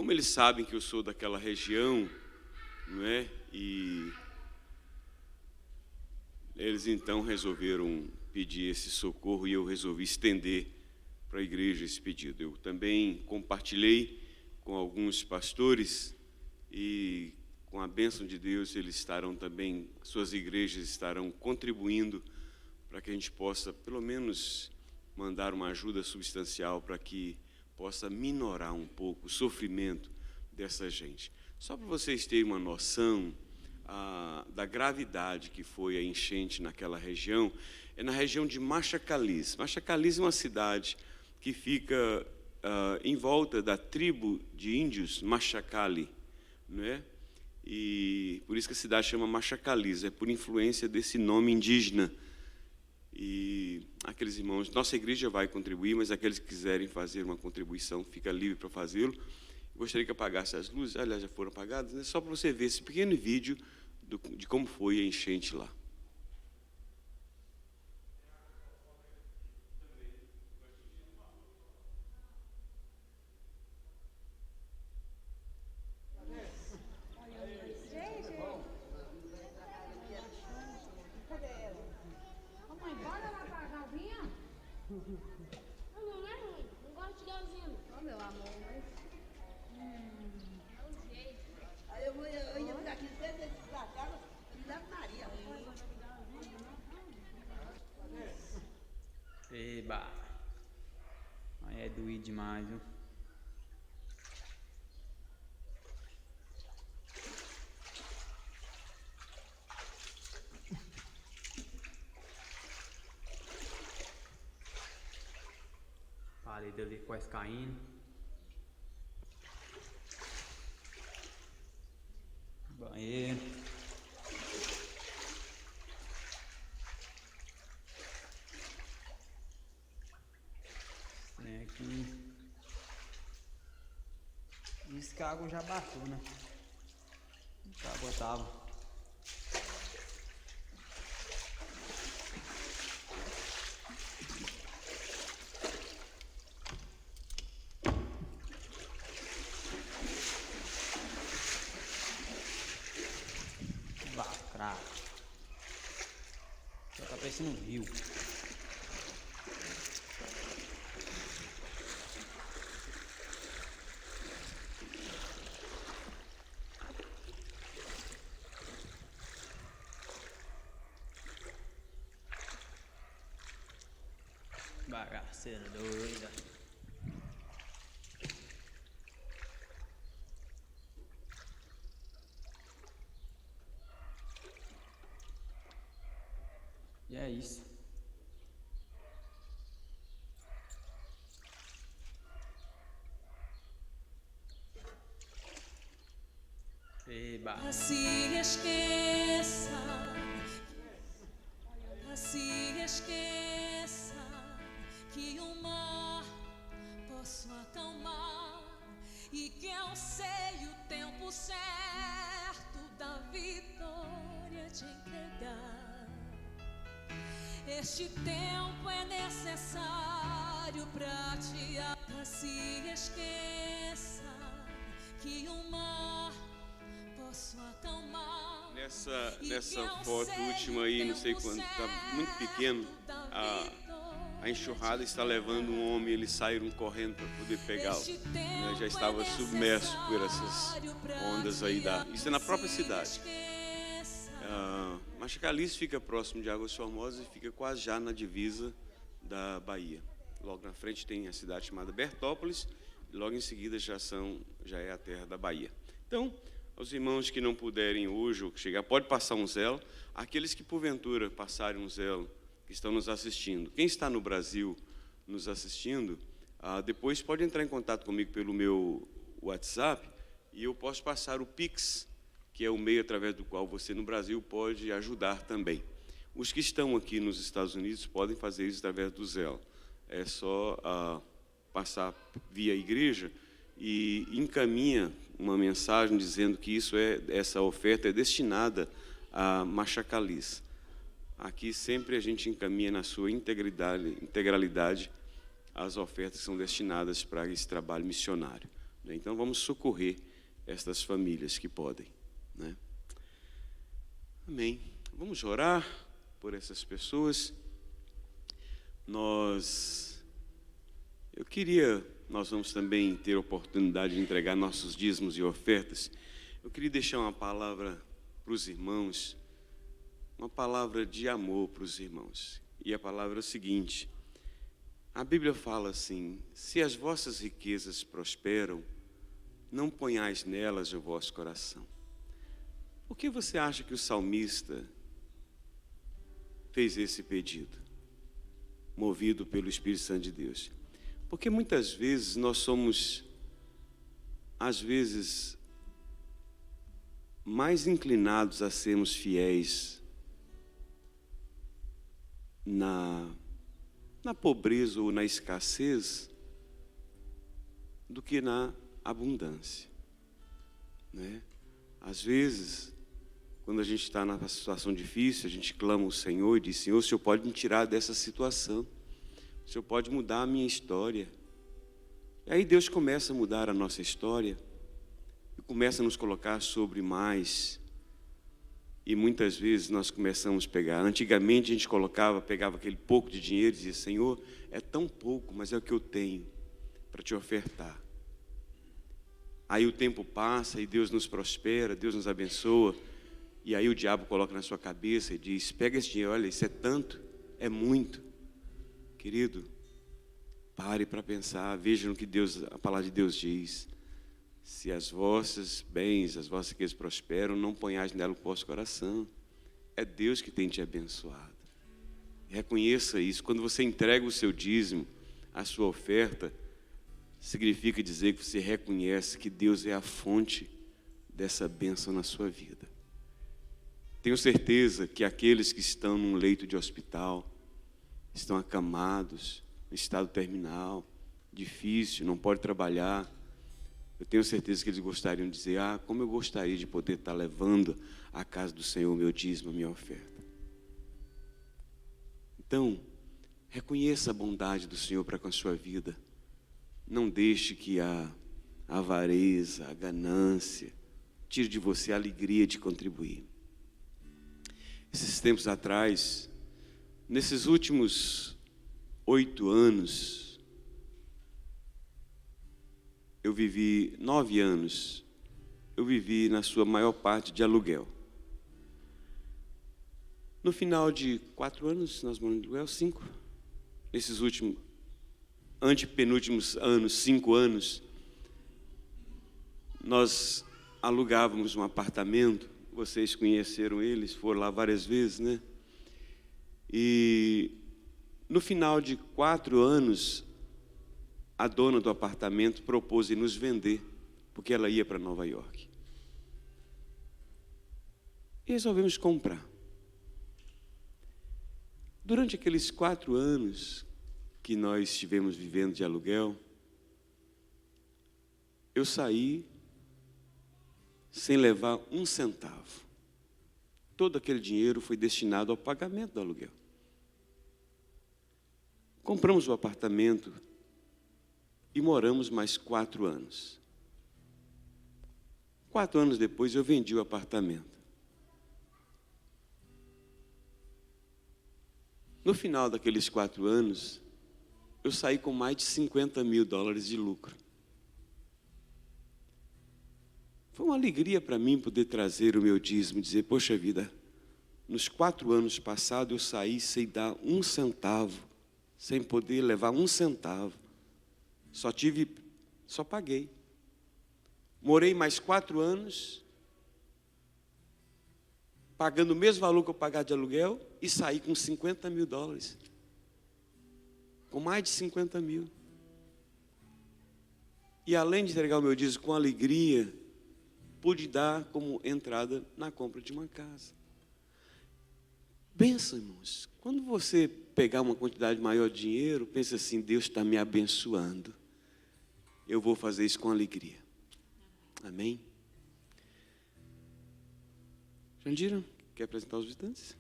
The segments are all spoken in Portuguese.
como eles sabem que eu sou daquela região, não é? E eles então resolveram pedir esse socorro e eu resolvi estender para a igreja esse pedido. Eu também compartilhei com alguns pastores e, com a bênção de Deus, eles estarão também, suas igrejas estarão contribuindo para que a gente possa, pelo menos, mandar uma ajuda substancial para que possa minorar um pouco o sofrimento dessa gente. Só para vocês terem uma noção da gravidade que foi a enchente naquela região, é na região de Machacalís. Machacalís é uma cidade que fica em volta da tribo de índios Machacali, não é? E por isso que a cidade chama Machacalís, é por influência desse nome indígena. E aqueles irmãos, nossa igreja vai contribuir, mas aqueles que quiserem fazer uma contribuição, fica livre para fazê-lo. Gostaria que apagasse as luzes, aliás, já foram apagadas, né? Só para você ver esse pequeno vídeo de como foi a enchente lá. Eba, aí é doído demais, viu? Parede ali quase caindo. Banheiro. Tem aqui. Isso que a água já bateu, né? A água tava. Lacrado. Já tá parecendo um rio. Bagaceira doida. E é isso. Eba. Se esqueça, se esqueça que o mar posso acalmar e que eu sei o tempo certo da vitória te entregar. Este tempo é necessário pra te amar. Se esqueça que o mar posso acalmar. Nessa foto última aí, não sei quanto, está muito pequeno, a enxurrada está levando um homem, eles saíram correndo para poder pegá-lo. Já estava submerso por essas ondas aí. Isso é na própria cidade. Machacalís fica próximo de Águas Formosas e fica quase já na divisa da Bahia. Logo na frente tem a cidade chamada Bertópolis, e logo em seguida já é a terra da Bahia. Então, aos irmãos que não puderem hoje ou que chegar, pode passar um zelo. Aqueles que porventura passarem um zelo, que estão nos assistindo. Quem está no Brasil nos assistindo, depois pode entrar em contato comigo pelo meu WhatsApp e eu posso passar o Pix, que é o meio através do qual você no Brasil pode ajudar também. Os que estão aqui nos Estados Unidos podem fazer isso através do Zelo. É só passar via igreja e encaminha uma mensagem dizendo que essa oferta é destinada a Machacalís. Aqui sempre a gente encaminha na sua integralidade as ofertas que são destinadas para esse trabalho missionário. né? Então vamos socorrer estas famílias que podem, né? Amém. Vamos orar por essas pessoas. Nós vamos também ter a oportunidade de entregar nossos dízimos e ofertas. Eu queria deixar uma palavra para os irmãos, uma palavra de amor para os irmãos. E a palavra é o seguinte: a Bíblia fala assim: se as vossas riquezas prosperam, não ponhais nelas o vosso coração. Por que você acha que o salmista fez esse pedido, movido pelo Espírito Santo de Deus? Porque muitas vezes nós somos, às vezes, mais inclinados a sermos fiéis na pobreza ou na escassez do que na abundância, né? Às vezes, quando a gente está numa situação difícil, a gente clama ao Senhor e diz: Senhor, o Senhor pode me tirar dessa situação, o Senhor pode mudar a minha história. E aí Deus começa a mudar a nossa história e começa a nos colocar sobre mais. E muitas vezes nós começamos a pegar. Antigamente a gente pegava aquele pouco de dinheiro e dizia: Senhor, é tão pouco, mas é o que eu tenho para te ofertar. Aí o tempo passa e Deus nos prospera, Deus nos abençoa. E aí o diabo coloca na sua cabeça e diz: pega esse dinheiro, olha, isso é tanto, é muito. Querido, pare para pensar, veja no que a palavra de Deus diz. Se as vossas bens, as vossas riquezas prosperam, não ponhais nela o vosso coração. É Deus que tem te abençoado. Reconheça isso. Quando você entrega o seu dízimo, a sua oferta, significa dizer que você reconhece que Deus é a fonte dessa bênção na sua vida. Tenho certeza que aqueles que estão num leito de hospital, estão acamados, em estado terminal, difícil, não pode trabalhar, eu tenho certeza que eles gostariam de dizer: como eu gostaria de poder estar levando à casa do Senhor o meu dízimo, a minha oferta. Então, reconheça a bondade do Senhor para com a sua vida. Não deixe que a avareza, a ganância, tire de você a alegria de contribuir. Esses tempos atrás, nesses últimos 8 anos, eu vivi 9 anos, eu vivi na sua maior parte de aluguel. No final de 4 anos, nós moramos de aluguel, 5. Nesses últimos, antepenúltimos anos, 5 anos, nós alugávamos um apartamento. Vocês conheceram eles, foram lá várias vezes, né? E no final de 4 anos, a dona do apartamento propôs nos vender, porque ela ia para Nova York. E resolvemos comprar. Durante aqueles 4 anos que nós estivemos vivendo de aluguel, eu saí sem levar 1 centavo. Todo aquele dinheiro foi destinado ao pagamento do aluguel. Compramos o apartamento e moramos mais 4 anos. 4 anos depois eu vendi o apartamento. No final daqueles 4 anos, eu saí com mais de $50 mil de lucro. Foi uma alegria para mim poder trazer o meu dízimo e dizer: poxa vida, nos 4 anos passados eu saí sem dar 1 centavo, sem poder levar 1 centavo. Só paguei. Morei mais 4 anos, pagando o mesmo valor que eu pagava de aluguel, e saí com $50 mil. Com mais de 50 mil. E além de entregar o meu dízimo com alegria, pude dar como entrada na compra de uma casa. Benção, irmãos. Quando você pegar uma quantidade maior de dinheiro, pense assim: Deus está me abençoando. Eu vou fazer isso com alegria. Amém? Jandira, quer apresentar os visitantes?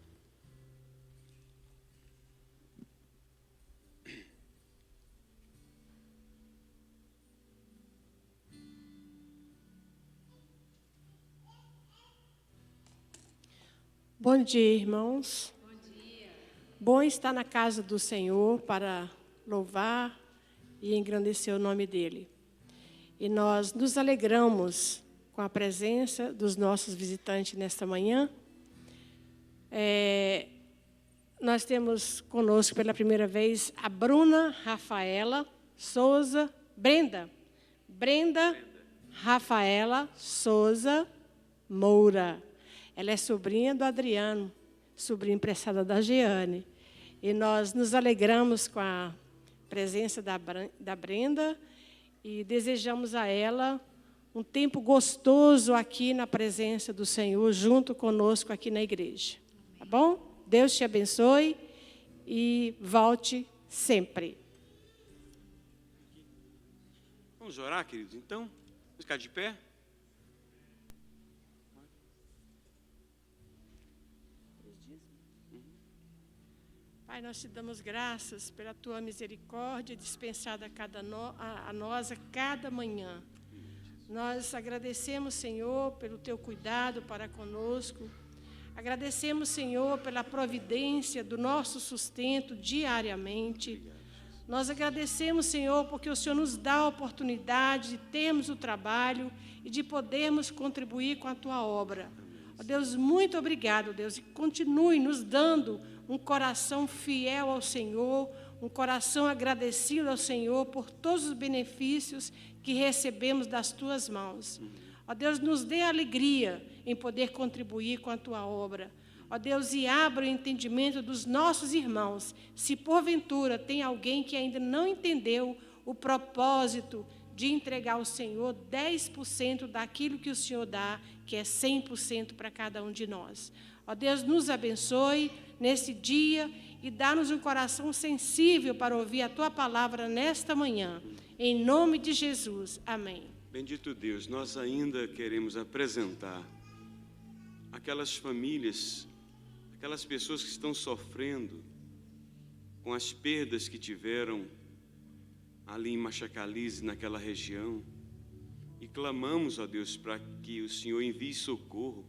Bom dia, irmãos. Bom dia. Bom estar na casa do Senhor para louvar e engrandecer o nome dEle. E nós nos alegramos com a presença dos nossos visitantes nesta manhã. Nós temos conosco pela primeira vez a Bruna Rafaela Souza, Brenda Rafaela Souza Moura. Ela é sobrinha do Adriano, sobrinha emprestada da Jeane. E nós nos alegramos com a presença da Brenda e desejamos a ela um tempo gostoso aqui na presença do Senhor, junto conosco aqui na igreja. Tá bom? Deus te abençoe e volte sempre. Vamos orar, queridos? Então, vamos ficar de pé? Pai, nós te damos graças pela tua misericórdia dispensada a nós a cada manhã. Nós agradecemos, Senhor, pelo teu cuidado para conosco. Agradecemos, Senhor, pela providência do nosso sustento diariamente. Nós agradecemos, Senhor, porque o Senhor nos dá a oportunidade de termos o trabalho e de podermos contribuir com a tua obra. Ó Deus, muito obrigado, Deus, e continue nos dando um coração fiel ao Senhor, um coração agradecido ao Senhor por todos os benefícios que recebemos das tuas mãos. Ó Deus, nos dê alegria em poder contribuir com a tua obra. Ó Deus, e abra o entendimento dos nossos irmãos, se porventura tem alguém que ainda não entendeu o propósito de entregar ao Senhor 10% daquilo que o Senhor dá, que é 100% para cada um de nós. Ó Deus, nos abençoe nesse dia e dá-nos um coração sensível para ouvir a tua palavra nesta manhã. Em nome de Jesus. Amém. Bendito Deus, nós ainda queremos apresentar aquelas famílias, aquelas pessoas que estão sofrendo com as perdas que tiveram ali em Machacalize, naquela região, e clamamos a Deus para que o Senhor envie socorro.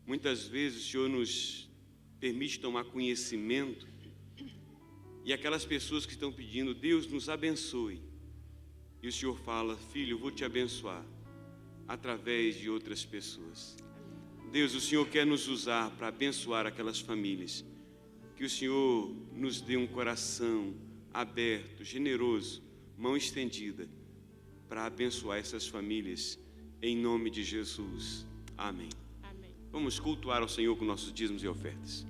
Muitas vezes o Senhor nos permite tomar conhecimento, e aquelas pessoas que estão pedindo, Deus nos abençoe, e o Senhor fala, filho, eu vou te abençoar através de outras pessoas. Deus, o Senhor quer nos usar para abençoar aquelas famílias. Que o Senhor nos dê um coração aberto, generoso, mão estendida, para abençoar essas famílias, em nome de Jesus. Amém. Amém. Vamos cultuar ao Senhor com nossos dízimos e ofertas.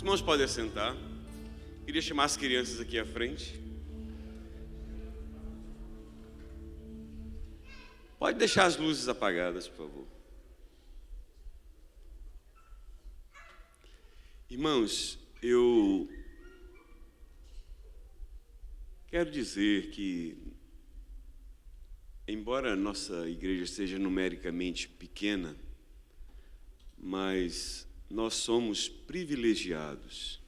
irmãos podem assentar. Queria chamar as crianças aqui à frente. Pode deixar as luzes apagadas, por favor. Irmãos, eu quero dizer que, embora a nossa igreja seja numericamente pequena, mas nós somos privilegiados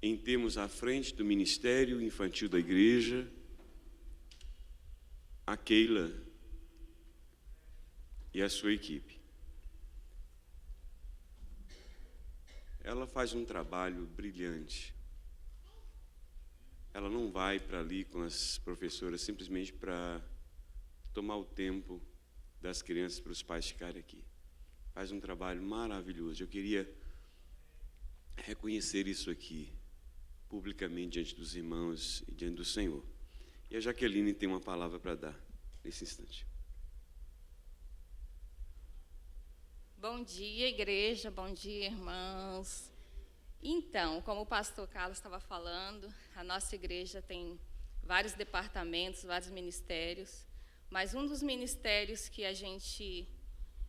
em termos à frente do ministério infantil da igreja a Keila e a sua equipe. Ela faz um trabalho brilhante. Ela não vai para ali com as professoras simplesmente para tomar o tempo das crianças para os pais ficarem aqui. Faz um trabalho maravilhoso. Eu queria reconhecer isso aqui, publicamente, diante dos irmãos e diante do Senhor. E a Jaqueline tem uma palavra para dar nesse instante. Bom dia, igreja, bom dia, irmãos. Então, como o pastor Carlos estava falando, a nossa igreja tem vários departamentos, vários ministérios, mas um dos ministérios que a gente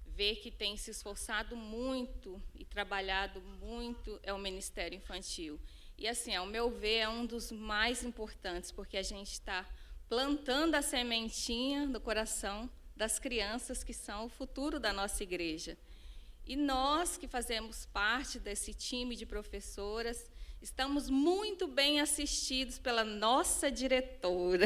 vê que tem se esforçado muito e trabalhado muito é o Ministério Infantil. E, assim, ao meu ver, é um dos mais importantes, porque a gente está plantando a sementinha no coração das crianças que são o futuro da nossa igreja. E nós, que fazemos parte desse time de professoras, estamos muito bem assistidos pela nossa diretora.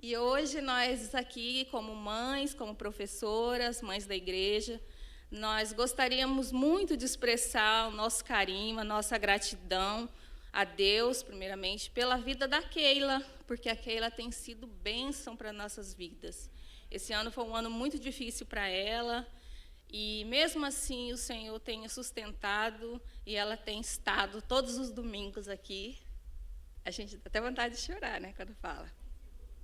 E hoje nós aqui, como mães, como professoras, mães da igreja, nós gostaríamos muito de expressar o nosso carinho, a nossa gratidão a Deus, primeiramente, pela vida da Keila, porque a Keila tem sido bênção para nossas vidas. Esse ano foi um ano muito difícil para ela, e mesmo assim o Senhor tem a sustentado, e ela tem estado todos os domingos aqui. A gente dá até vontade de chorar, né, quando fala.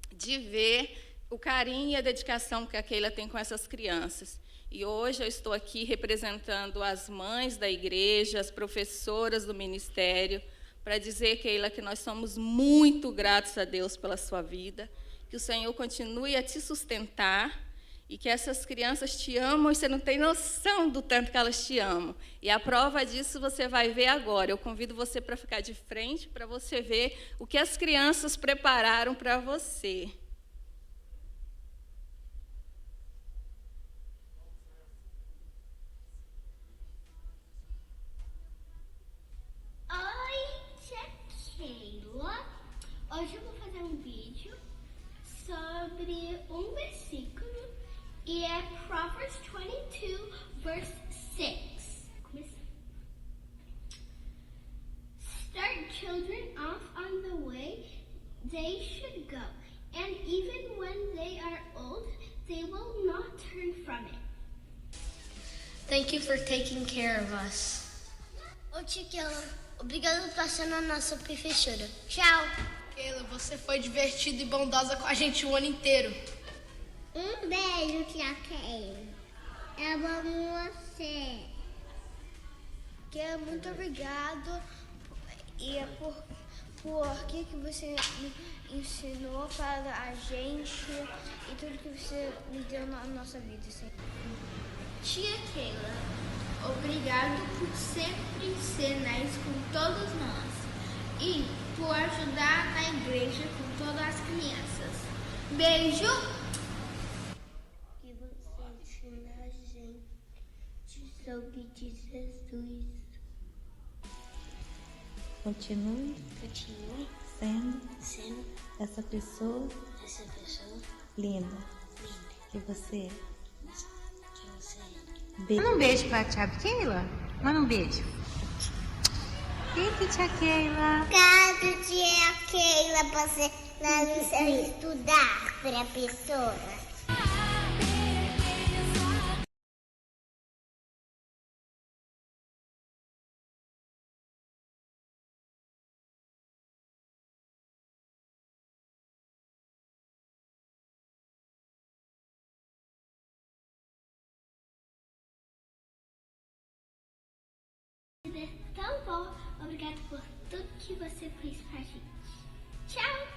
De ver o carinho e a dedicação que a Keila tem com essas crianças. E hoje eu estou aqui representando as mães da igreja, as professoras do ministério, para dizer, Keila, que nós somos muito gratos a Deus pela sua vida, que o Senhor continue a te sustentar e que essas crianças te amam e você não tem noção do tanto que elas te amam. E a prova disso você vai ver agora. Eu convido você para ficar de frente, para você ver o que as crianças prepararam para você. Oi, tia Keila. Hoje eu vou fazer um vídeo sobre um versículo e é Proverbs 22, verse 6. Start children off on the way they should go, and even when they are old, they will not turn from it. Thank you for taking care of us. Ô tia Keila, obrigado por ser a nossa professora. Tchau. Keila, você foi divertida e bondosa com a gente o ano inteiro. Um beijo, tia Keila. Eu amo você. Keila, muito obrigado e é por que você me ensinou para a gente e tudo que você me deu na nossa vida. Tia Keila, obrigado por sempre ser nice com todos nós e por ajudar na igreja com todas as crianças. Beijo! Que você ensina a gente sobre de Jesus. Continue sendo essa pessoa linda que você é. Beijo. Manda um beijo pra tia Keila. Manda um beijo. Beijo, tia Keila. Obrigado, tia Keila, por você estudar para a pessoa. obrigada por tudo que você fez pra gente. Tchau!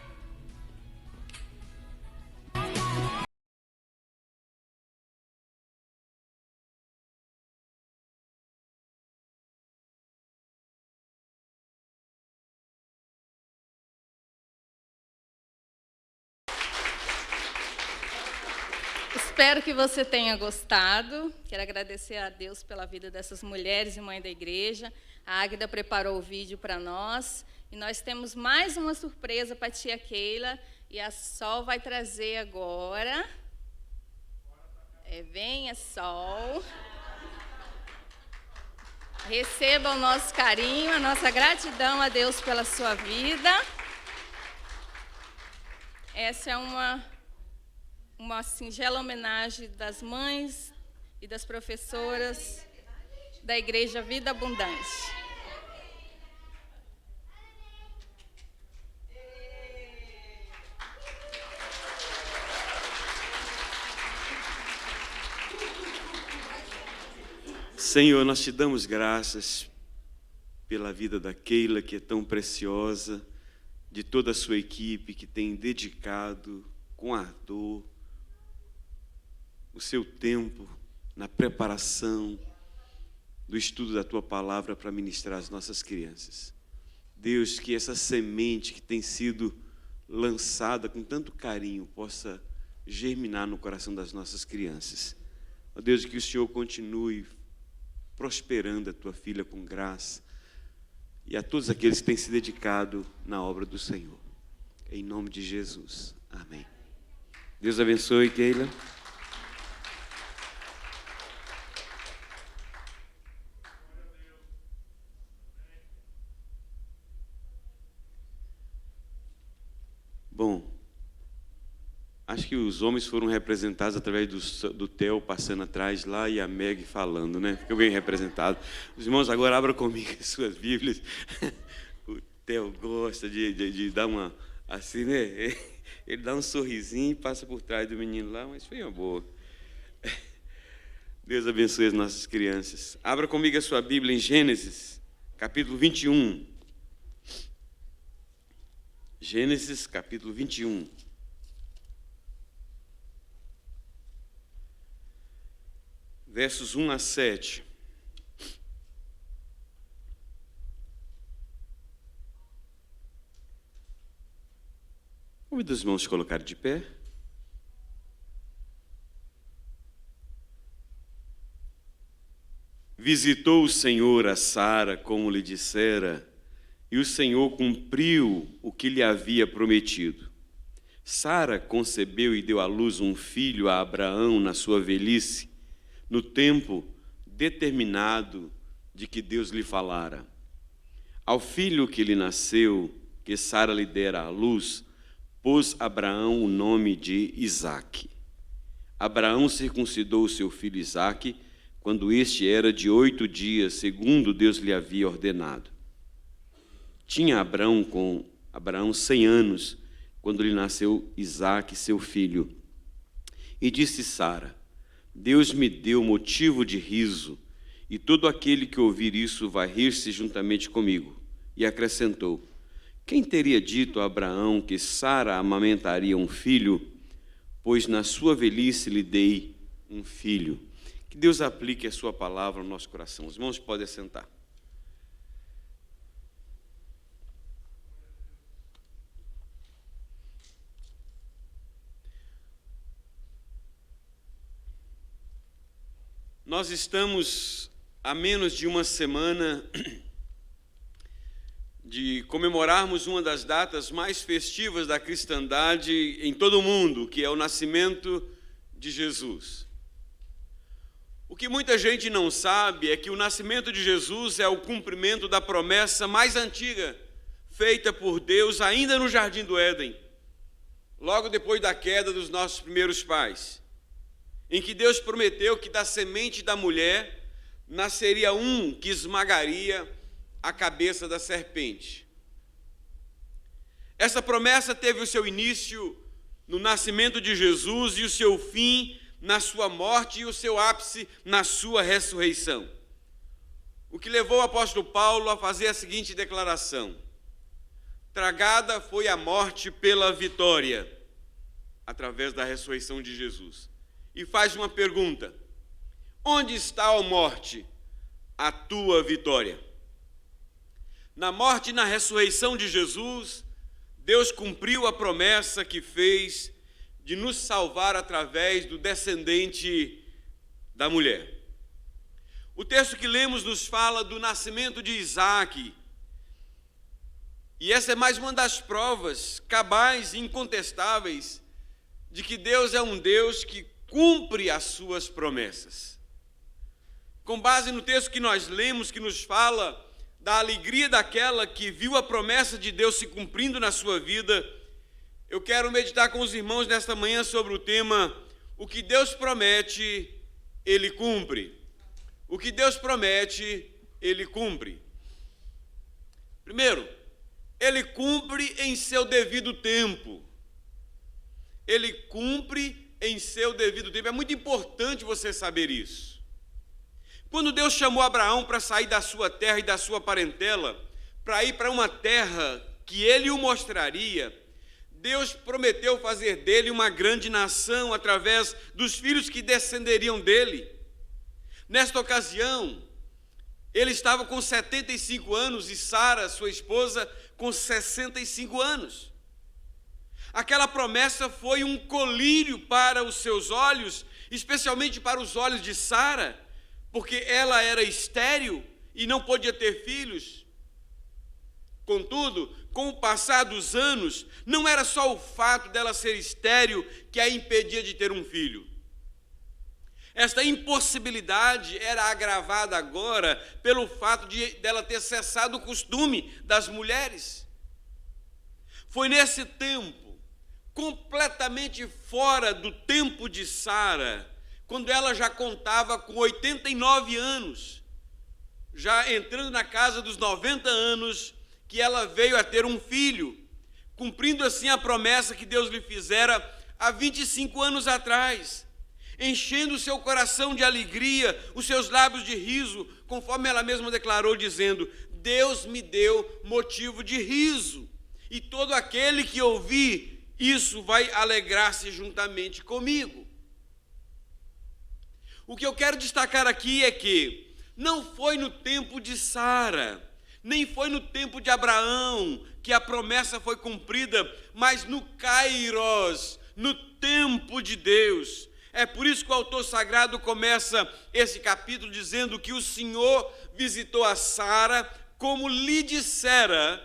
Espero que você tenha gostado. Quero agradecer a Deus pela vida dessas mulheres e mãe da igreja. A Águida preparou o vídeo para nós. E nós temos mais uma surpresa para a tia Keila. E a Sol vai trazer agora. Venha, Sol. Receba o nosso carinho, a nossa gratidão a Deus pela sua vida. Essa é uma singela homenagem das mães e das professoras da Igreja Vida Abundante. Senhor, nós te damos graças pela vida da Keila, que é tão preciosa, de toda a sua equipe que tem dedicado com ardor o seu tempo na preparação do estudo da Tua Palavra para ministrar às nossas crianças. Deus, que essa semente que tem sido lançada com tanto carinho possa germinar no coração das nossas crianças. Ó Deus, que o Senhor continue prosperando a Tua filha com graça e a todos aqueles que têm se dedicado na obra do Senhor. Em nome de Jesus. Amém. Deus abençoe, Keila. Bom, acho que os homens foram representados através do Theo passando atrás lá e a Meg falando, né? Ficou bem representado. Os irmãos, agora abram comigo as suas Bíblias. O Theo gosta de dar uma, assim, né? Ele dá um sorrisinho e passa por trás do menino lá, mas foi uma boa. Deus abençoe as nossas crianças. Abra comigo a sua Bíblia em Gênesis, capítulo 21. Gênesis, capítulo 21. Versos 1 a 7. Convido os irmãos a se colocarem de pé. Visitou o Senhor a Sara, como lhe dissera, e o Senhor cumpriu o que lhe havia prometido. Sara concebeu e deu à luz um filho a Abraão na sua velhice, no tempo determinado de que Deus lhe falara. Ao filho que lhe nasceu, que Sara lhe dera à luz, pôs Abraão o nome de Isaque. Abraão circuncidou o seu filho Isaque, quando este era de 8 dias, segundo Deus lhe havia ordenado. Tinha Abraão 100 anos, quando lhe nasceu Isaque, seu filho. E disse Sara: Deus me deu motivo de riso, e todo aquele que ouvir isso vai rir-se juntamente comigo. E acrescentou: quem teria dito a Abraão que Sara amamentaria um filho? Pois na sua velhice lhe dei um filho. Que Deus aplique a sua palavra no nosso coração. Os irmãos podem assentar. Nós estamos a menos de uma semana de comemorarmos uma das datas mais festivas da cristandade em todo o mundo, que é o nascimento de Jesus. O que muita gente não sabe é que o nascimento de Jesus é o cumprimento da promessa mais antiga feita por Deus ainda no Jardim do Éden, logo depois da queda dos nossos primeiros pais, em que Deus prometeu que da semente da mulher nasceria um que esmagaria a cabeça da serpente. Essa promessa teve o seu início no nascimento de Jesus e o seu fim na sua morte e o seu ápice na sua ressurreição. o que levou o apóstolo Paulo a fazer a seguinte declaração: tragada foi a morte pela vitória, através da ressurreição de Jesus. E faz uma pergunta: onde está, ó morte, a tua vitória? Na morte e na ressurreição de Jesus, Deus cumpriu a promessa que fez de nos salvar através do descendente da mulher. O texto que lemos nos fala do nascimento de Isaac, e essa é mais uma das provas cabais e incontestáveis de que Deus é um Deus que cumpre as suas promessas. Com base no texto que nós lemos, que nos fala da alegria daquela que viu a promessa de Deus se cumprindo na sua vida, eu quero meditar com os irmãos nesta manhã sobre o tema: o que Deus promete, Ele cumpre. O que Deus promete, Ele cumpre. Primeiro, Ele cumpre em seu devido tempo. Ele cumpre em seu devido tempo. É muito importante você saber isso. Quando Deus chamou Abraão para sair da sua terra e da sua parentela, para ir para uma terra que Ele o mostraria, Deus prometeu fazer dele uma grande nação através dos filhos que descenderiam dele. Nesta ocasião, ele estava com 75 anos e Sara, sua esposa, com 65 anos. Aquela promessa foi um colírio para os seus olhos, especialmente para os olhos de Sara, porque ela era estéril e não podia ter filhos. Contudo, com o passar dos anos, não era só o fato dela ser estéril que a impedia de ter um filho. Esta impossibilidade era agravada agora pelo fato dela ter cessado o costume das mulheres. Foi nesse tempo, completamente fora do tempo de Sara, quando ela já contava com 89 anos, já entrando na casa dos 90 anos, que ela veio a ter um filho, cumprindo assim a promessa que Deus lhe fizera há 25 anos atrás, enchendo o seu coração de alegria, os seus lábios de riso, conforme ela mesma declarou, dizendo: Deus me deu motivo de riso, e todo aquele que ouvir isso vai alegrar-se juntamente comigo. O que eu quero destacar aqui é que não foi no tempo de Sara, nem foi no tempo de Abraão que a promessa foi cumprida, mas no Kairos, no tempo de Deus. É por isso que o autor sagrado começa esse capítulo dizendo que o Senhor visitou a Sara como lhe dissera,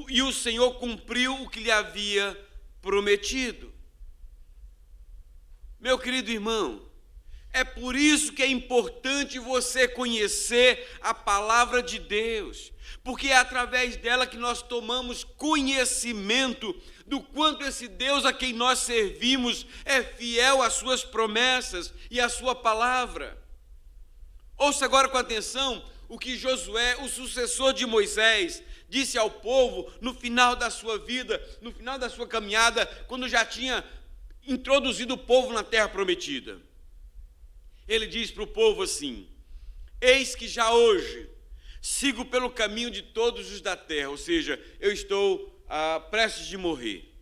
e o Senhor cumpriu o que lhe havia prometido. Meu querido irmão, é por isso que é importante você conhecer a palavra de Deus, porque é através dela que nós tomamos conhecimento do quanto esse Deus a quem nós servimos é fiel às suas promessas e à sua palavra. Ouça agora com atenção o que Josué, o sucessor de Moisés, disse ao povo no final da sua vida, no final da sua caminhada, quando já tinha introduzido o povo na terra prometida. Ele diz para o povo assim: eis que já hoje sigo pelo caminho de todos os da terra, ou seja, eu estou prestes de morrer.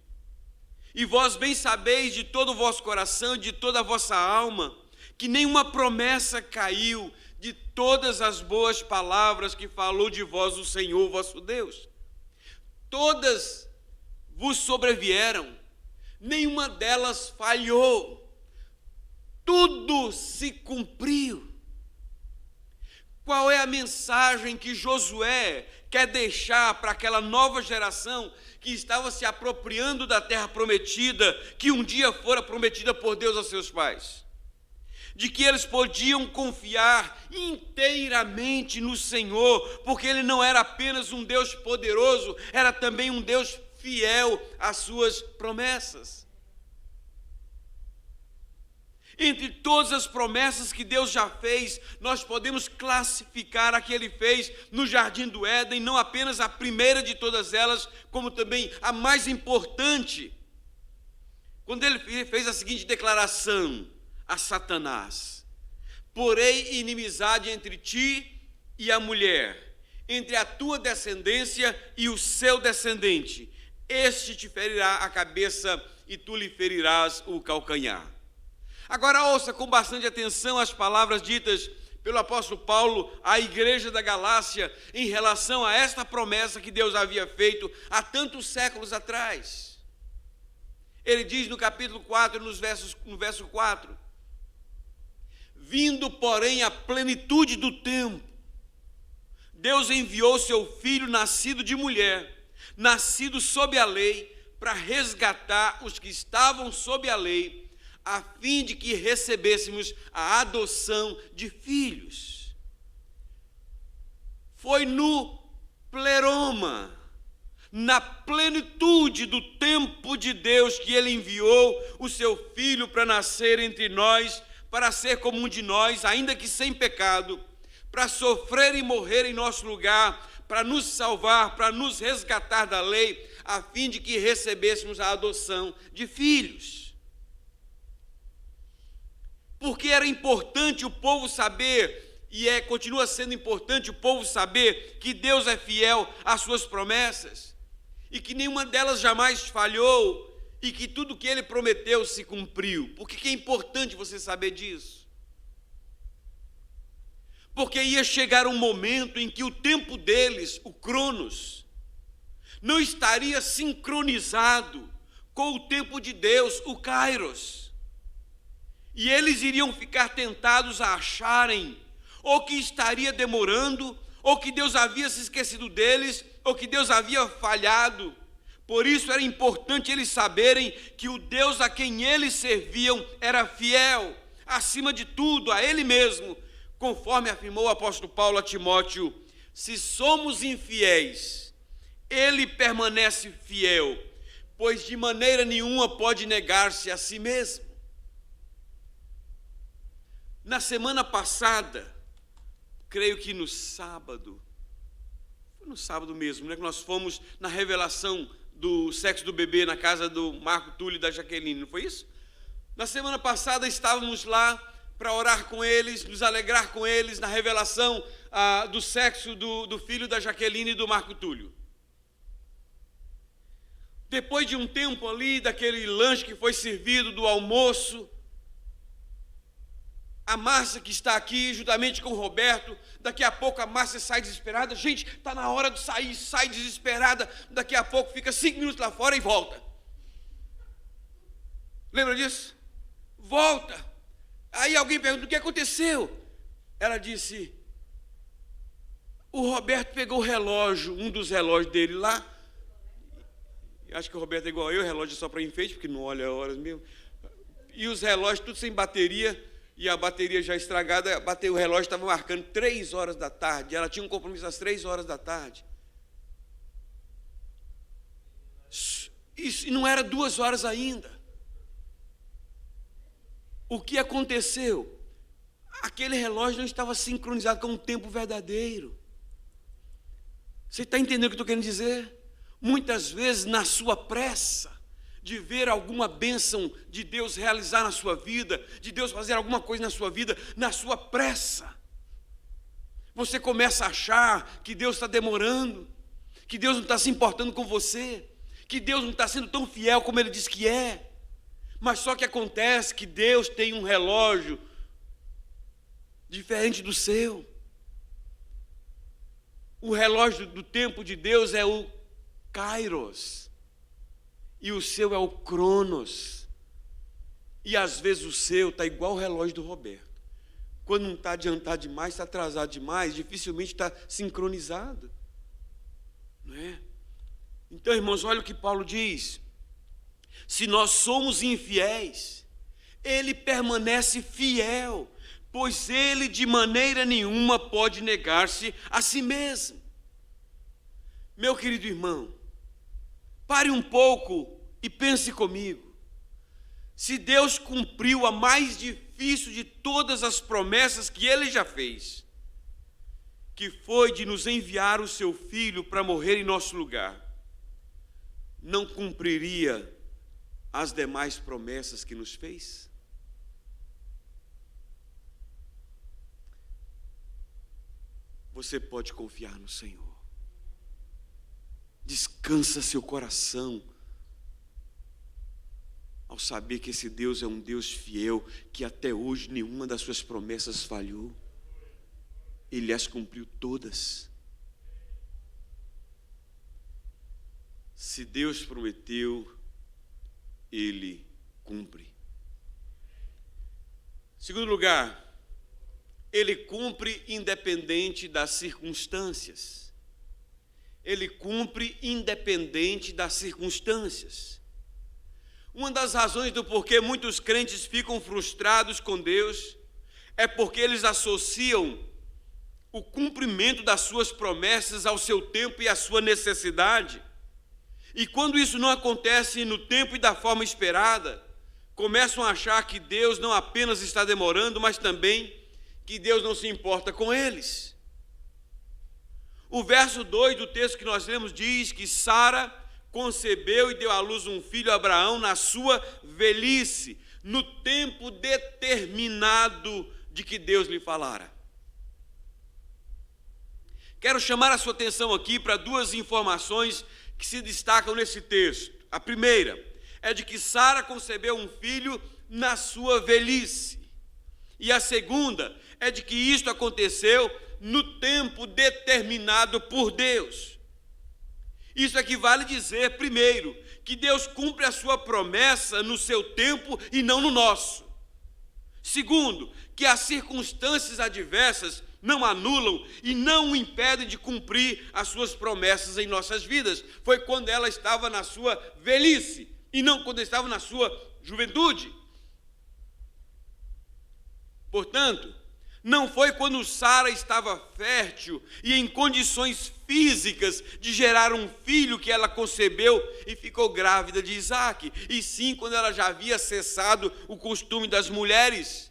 E vós bem sabeis de todo o vosso coração e de toda a vossa alma, que nenhuma promessa caiu de todas as boas palavras que falou de vós o Senhor vosso Deus. Todas vos sobrevieram, nenhuma delas falhou. Tudo se cumpriu. Qual é a mensagem que Josué quer deixar para aquela nova geração que estava se apropriando da terra prometida, que um dia fora prometida por Deus aos seus pais? De que eles podiam confiar inteiramente no Senhor, porque Ele não era apenas um Deus poderoso, era também um Deus fiel às suas promessas. Entre todas as promessas que Deus já fez, nós podemos classificar a que Ele fez no Jardim do Éden, não apenas a primeira de todas elas, como também a mais importante. Quando Ele fez a seguinte declaração a Satanás: porém inimizade entre ti e a mulher, entre a tua descendência e o seu descendente. Este te ferirá a cabeça e tu lhe ferirás o calcanhar. Agora ouça com bastante atenção as palavras ditas pelo apóstolo Paulo à igreja da Galácia em relação a esta promessa que Deus havia feito há tantos séculos atrás. Ele diz no capítulo 4, no verso 4: vindo, porém, a plenitude do tempo, Deus enviou seu filho nascido de mulher, nascido sob a lei, para resgatar os que estavam sob a lei, a fim de que recebêssemos a adoção de filhos. Foi no pleroma, na plenitude do tempo de Deus, que ele enviou o seu filho para nascer entre nós, para ser como um de nós, ainda que sem pecado, para sofrer e morrer em nosso lugar, para nos salvar, para nos resgatar da lei, a fim de que recebêssemos a adoção de filhos. Porque era importante o povo saber, e continua sendo importante o povo saber, que Deus é fiel às suas promessas, e que nenhuma delas jamais falhou, e que tudo que ele prometeu se cumpriu. Por que é importante você saber disso? Porque ia chegar um momento em que o tempo deles, o Cronos, não estaria sincronizado com o tempo de Deus, o Kairos. E eles iriam ficar tentados a acharem ou que estaria demorando, ou que Deus havia se esquecido deles, ou que Deus havia falhado. Por isso era importante eles saberem que o Deus a quem eles serviam era fiel, acima de tudo, a Ele mesmo, conforme afirmou o apóstolo Paulo a Timóteo: se somos infiéis, Ele permanece fiel, pois de maneira nenhuma pode negar-se a si mesmo. Na semana passada, creio que no sábado, foi no sábado mesmo, né, que nós fomos na revelação do sexo do bebê na casa do Marco Túlio e da Jaqueline, não foi isso? Na semana passada estávamos lá para orar com eles, nos alegrar com eles na revelação do sexo do filho da Jaqueline e do Marco Túlio. Depois de um tempo ali, daquele lanche que foi servido, do almoço, a Márcia, que está aqui, juntamente com o Roberto, daqui a pouco a Márcia sai desesperada. Gente, está na hora de sair, sai desesperada, daqui a pouco fica 5 minutos lá fora e volta. Lembra disso? Volta. Aí alguém pergunta: o que aconteceu? Ela disse: o Roberto pegou o relógio, um dos relógios dele lá. Acho que o Roberto é igual eu, o relógio é só para enfeite, porque não olha horas mesmo. E os relógios tudo sem bateria, e a bateria já estragada, o relógio estava marcando 3 horas da tarde, ela tinha um compromisso às 3 horas da tarde. Isso não era 2 horas ainda. O que aconteceu? Aquele relógio não estava sincronizado com o tempo verdadeiro. Você está entendendo o que eu estou querendo dizer? Muitas vezes, na sua pressa de ver alguma bênção de Deus realizar na sua vida, de Deus fazer alguma coisa na sua vida, na sua pressa, você começa a achar que Deus está demorando, que Deus não está se importando com você, que Deus não está sendo tão fiel como Ele diz que é. Mas só que acontece que Deus tem um relógio diferente do seu. O relógio do tempo de Deus é o Kairos, e o seu é o Cronos. E às vezes o seu está igual o relógio do Roberto. Quando não está adiantado demais, está atrasado demais, dificilmente está sincronizado. Não é? Então, irmãos, olha o que Paulo diz: se nós somos infiéis, Ele permanece fiel, pois Ele de maneira nenhuma pode negar-se a si mesmo. Meu querido irmão, pare um pouco e pense comigo. Se Deus cumpriu a mais difícil de todas as promessas que Ele já fez, que foi de nos enviar o seu Filho para morrer em nosso lugar, não cumpriria as demais promessas que nos fez? você pode confiar no Senhor. Descansa seu coração ao saber que esse Deus é um Deus fiel, que até hoje nenhuma das suas promessas falhou. Ele as cumpriu todas. Se Deus prometeu, Ele cumpre. Segundo lugar, Ele cumpre independente das circunstâncias. Ele cumpre independente das circunstâncias. Uma das razões do porquê muitos crentes ficam frustrados com Deus é porque eles associam o cumprimento das suas promessas ao seu tempo e à sua necessidade. E quando isso não acontece no tempo e da forma esperada, começam a achar que Deus não apenas está demorando, mas também que Deus não se importa com eles. O verso 2 do texto que nós lemos diz que Sara concebeu e deu à luz um filho a Abraão na sua velhice, no tempo determinado de que Deus lhe falara. Quero chamar a sua atenção aqui para duas informações que se destacam nesse texto. A primeira é de que Sara concebeu um filho na sua velhice. E a segunda é de que isto aconteceu no tempo determinado por Deus. Isso equivale a dizer, primeiro, que Deus cumpre a sua promessa no seu tempo e não no nosso. Segundo, que as circunstâncias adversas não anulam e não o impedem de cumprir as suas promessas em nossas vidas. Foi quando ela estava na sua velhice e não quando estava na sua juventude. Portanto, não foi quando Sara estava fértil e em condições físicas de gerar um filho que ela concebeu e ficou grávida de Isaque, e sim quando ela já havia cessado o costume das mulheres.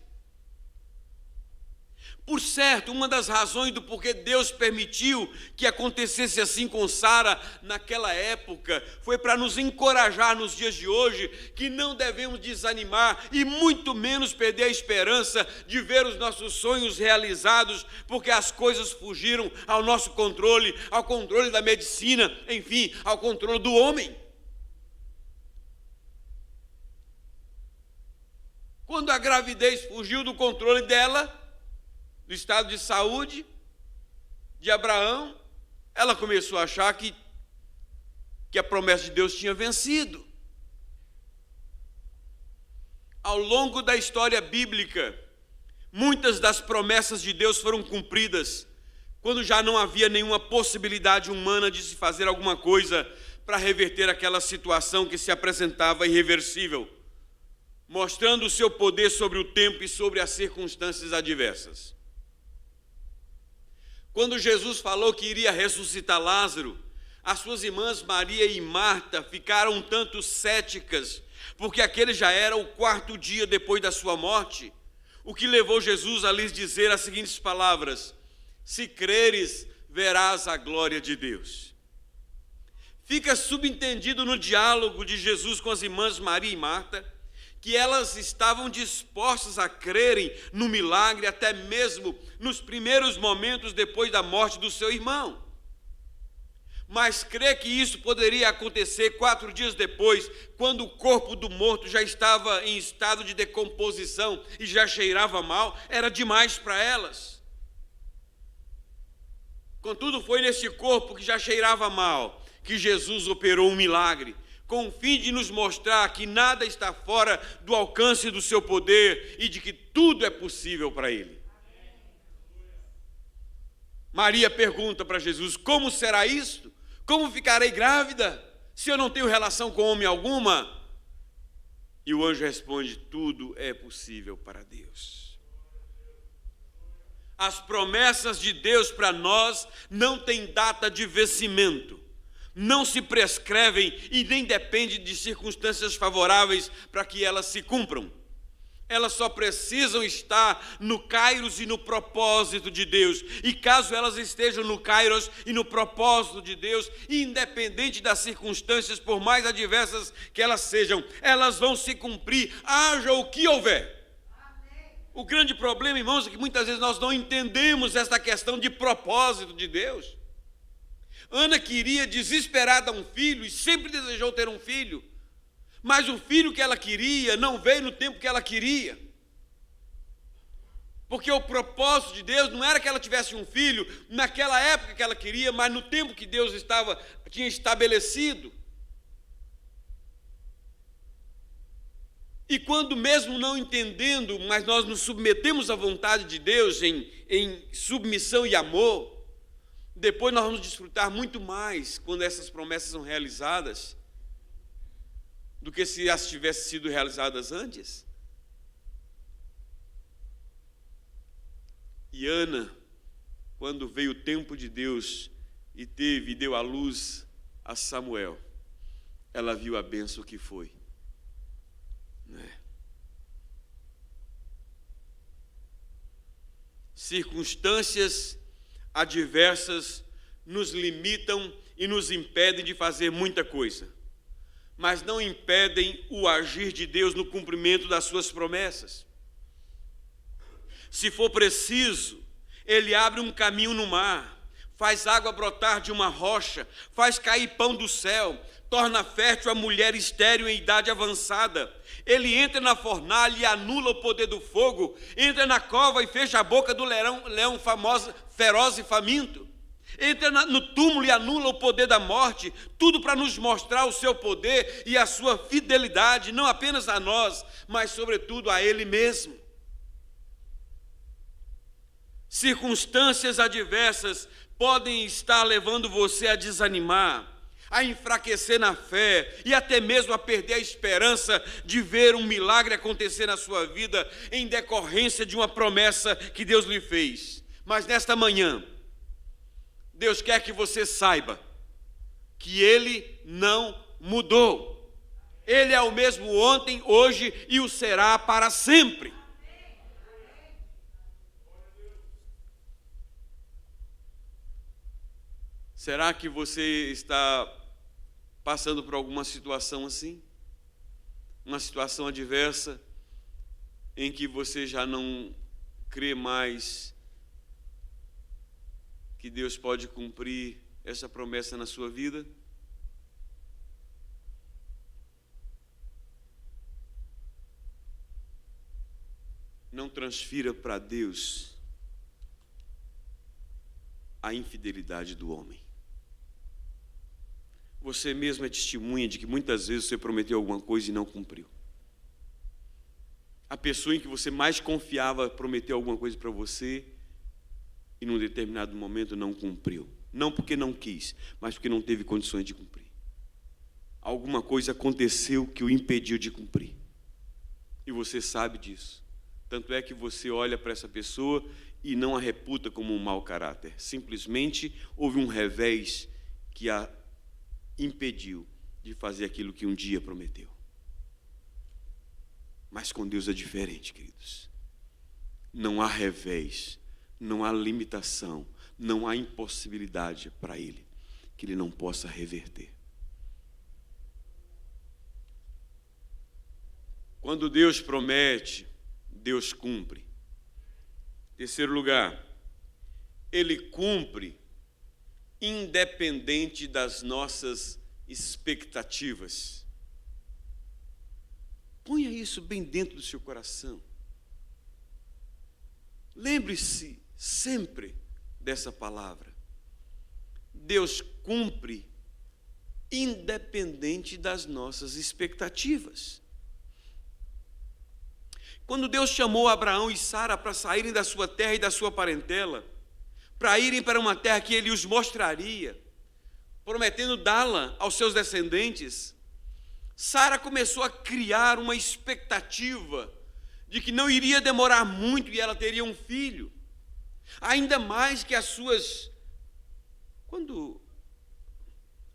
Por certo, uma das razões do porquê Deus permitiu que acontecesse assim com Sara naquela época foi para nos encorajar nos dias de hoje que não devemos desanimar e muito menos perder a esperança de ver os nossos sonhos realizados, porque as coisas fugiram ao nosso controle, ao controle da medicina, enfim, ao controle do homem. Quando a gravidez fugiu do controle dela, do estado de saúde de Abraão, ela começou a achar que a promessa de Deus tinha vencido. Ao longo da história bíblica, muitas das promessas de Deus foram cumpridas, quando já não havia nenhuma possibilidade humana de se fazer alguma coisa para reverter aquela situação que se apresentava irreversível, mostrando o seu poder sobre o tempo e sobre as circunstâncias adversas. Quando Jesus falou que iria ressuscitar Lázaro, as suas irmãs Maria e Marta ficaram um tanto céticas, porque aquele já era o 4º dia depois da sua morte, o que levou Jesus a lhes dizer as seguintes palavras: se creres, verás a glória de Deus. Fica subentendido no diálogo de Jesus com as irmãs Maria e Marta, que elas estavam dispostas a crerem no milagre até mesmo nos primeiros momentos depois da morte do seu irmão. Mas crer que isso poderia acontecer 4 dias depois, quando o corpo do morto já estava em estado de decomposição e já cheirava mal, era demais para elas. Contudo, foi nesse corpo que já cheirava mal que Jesus operou um milagre, com o fim de nos mostrar que nada está fora do alcance do seu poder e de que tudo é possível para Ele. Maria pergunta para Jesus: como será isto? Como ficarei grávida se eu não tenho relação com homem alguma? E o anjo responde: tudo é possível para Deus. As promessas de Deus para nós não têm data de vencimento, não se prescrevem e nem dependem de circunstâncias favoráveis para que elas se cumpram. Elas só precisam estar no kairos e no propósito de Deus. E caso elas estejam no kairos e no propósito de Deus, independente das circunstâncias, por mais adversas que elas sejam, elas vão se cumprir, haja o que houver. O grande problema, irmãos, é que muitas vezes nós não entendemos esta questão de propósito de Deus. Ana queria desesperada um filho e sempre desejou ter um filho, mas o filho que ela queria não veio no tempo que ela queria. Porque o propósito de Deus não era que ela tivesse um filho naquela época que ela queria, mas no tempo que Deus tinha estabelecido. E quando mesmo não entendendo, mas nós nos submetemos à vontade de Deus em submissão e amor, depois nós vamos desfrutar muito mais quando essas promessas são realizadas do que se elas tivessem sido realizadas antes. E Ana, quando veio o tempo de Deus e deu à luz a Samuel, ela viu a bênção que foi. Circunstâncias adversas nos limitam e nos impedem de fazer muita coisa, mas não impedem o agir de Deus no cumprimento das suas promessas. Se for preciso, Ele abre um caminho no mar, faz água brotar de uma rocha, faz cair pão do céu, torna fértil a mulher estéril em idade avançada. Ele entra na fornalha e anula o poder do fogo, entra na cova e fecha a boca do leão famoso, feroz e faminto. Entra no túmulo e anula o poder da morte, tudo para nos mostrar o seu poder e a sua fidelidade, não apenas a nós, mas sobretudo a Ele mesmo. Circunstâncias adversas podem estar levando você a desanimar, a enfraquecer na fé e até mesmo a perder a esperança de ver um milagre acontecer na sua vida em decorrência de uma promessa que Deus lhe fez. Mas nesta manhã, Deus quer que você saiba que Ele não mudou. Ele é o mesmo ontem, hoje e o será para sempre. Será que você está passando por alguma situação assim? Uma situação adversa em que você já não crê mais que Deus pode cumprir essa promessa na sua vida? Não transfira para Deus a infidelidade do homem. Você mesmo é testemunha de que muitas vezes você prometeu alguma coisa e não cumpriu. A pessoa em que você mais confiava prometeu alguma coisa para você e num determinado momento não cumpriu. Não porque não quis, mas porque não teve condições de cumprir. Alguma coisa aconteceu que o impediu de cumprir. E você sabe disso. Tanto é que você olha para essa pessoa e não a reputa como um mau caráter. Simplesmente houve um revés que a impediu de fazer aquilo que um dia prometeu. Mas com Deus é diferente, queridos. Não há revés, não há limitação, não há impossibilidade para Ele que Ele não possa reverter. Quando Deus promete, Deus cumpre. Terceiro lugar, Ele cumpre independente das nossas expectativas. Ponha isso bem dentro do seu coração. Lembre-se sempre dessa palavra. Deus cumpre independente das nossas expectativas. Quando Deus chamou Abraão e Sara para saírem da sua terra e da sua parentela, para irem para uma terra que Ele os mostraria, prometendo dá-la aos seus descendentes, Sara começou a criar uma expectativa de que não iria demorar muito e ela teria um filho. Ainda mais que as suas... Quando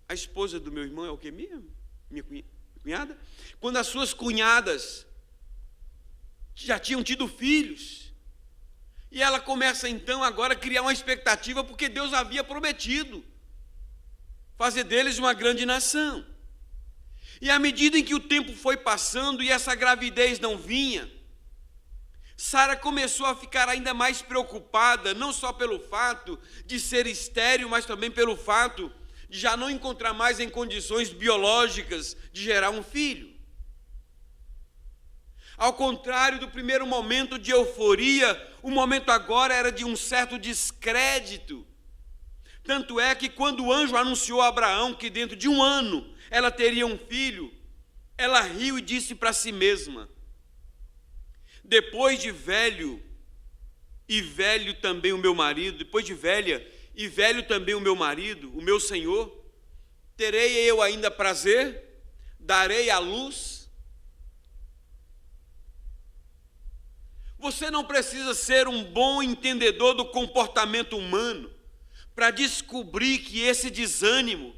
a esposa do meu irmão é o quê mesmo? Minha cunhada? Quando as suas cunhadas já tinham tido filhos. E ela começa então agora a criar uma expectativa porque Deus havia prometido fazer deles uma grande nação. E à medida em que o tempo foi passando e essa gravidez não vinha, Sara começou a ficar ainda mais preocupada, não só pelo fato de ser estéril, mas também pelo fato de já não encontrar mais em condições biológicas de gerar um filho. Ao contrário do primeiro momento de euforia, o momento agora era de um certo descrédito. Tanto é que quando o anjo anunciou a Abraão que dentro de um ano ela teria um filho, ela riu e disse para si mesma: depois de velho, e velho também o meu marido, depois de velha, e velho também o meu marido, o meu Senhor, terei eu ainda prazer? Darei à luz? Você não precisa ser um bom entendedor do comportamento humano para descobrir que esse desânimo,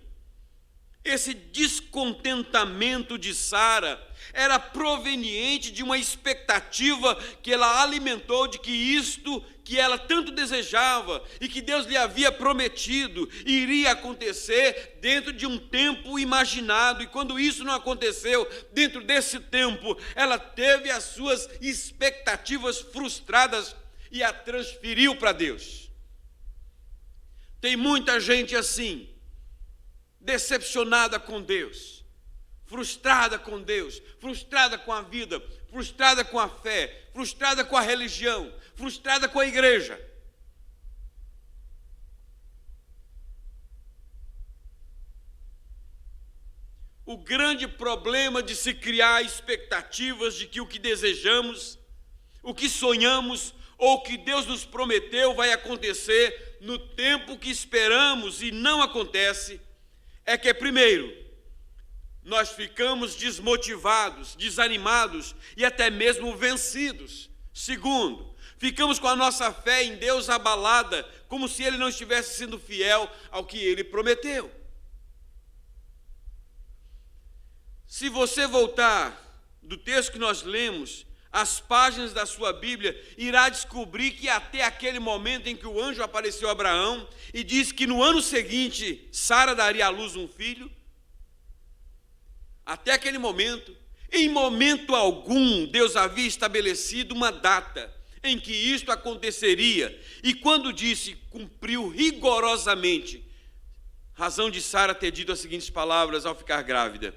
esse descontentamento de Sara era proveniente de uma expectativa que ela alimentou de que isto que ela tanto desejava e que Deus lhe havia prometido iria acontecer dentro de um tempo imaginado. E quando isso não aconteceu dentro desse tempo, ela teve as suas expectativas frustradas e a transferiu para Deus. Tem muita gente assim, decepcionada com Deus, frustrada com Deus, frustrada com a vida, frustrada com a fé, frustrada com a religião, frustrada com a igreja. O grande problema de se criar expectativas de que o que desejamos, o que sonhamos ou o que Deus nos prometeu vai acontecer no tempo que esperamos e não acontece, é que, primeiro, nós ficamos desmotivados, desanimados e até mesmo vencidos. Segundo, ficamos com a nossa fé em Deus abalada, como se Ele não estivesse sendo fiel ao que Ele prometeu. Se você voltar do texto que nós lemos, as páginas da sua Bíblia, irá descobrir que até aquele momento em que o anjo apareceu a Abraão e disse que no ano seguinte Sara daria à luz um filho, até aquele momento, em momento algum, Deus havia estabelecido uma data em que isto aconteceria. E quando disse, cumpriu rigorosamente, razão de Sara ter dito as seguintes palavras ao ficar grávida: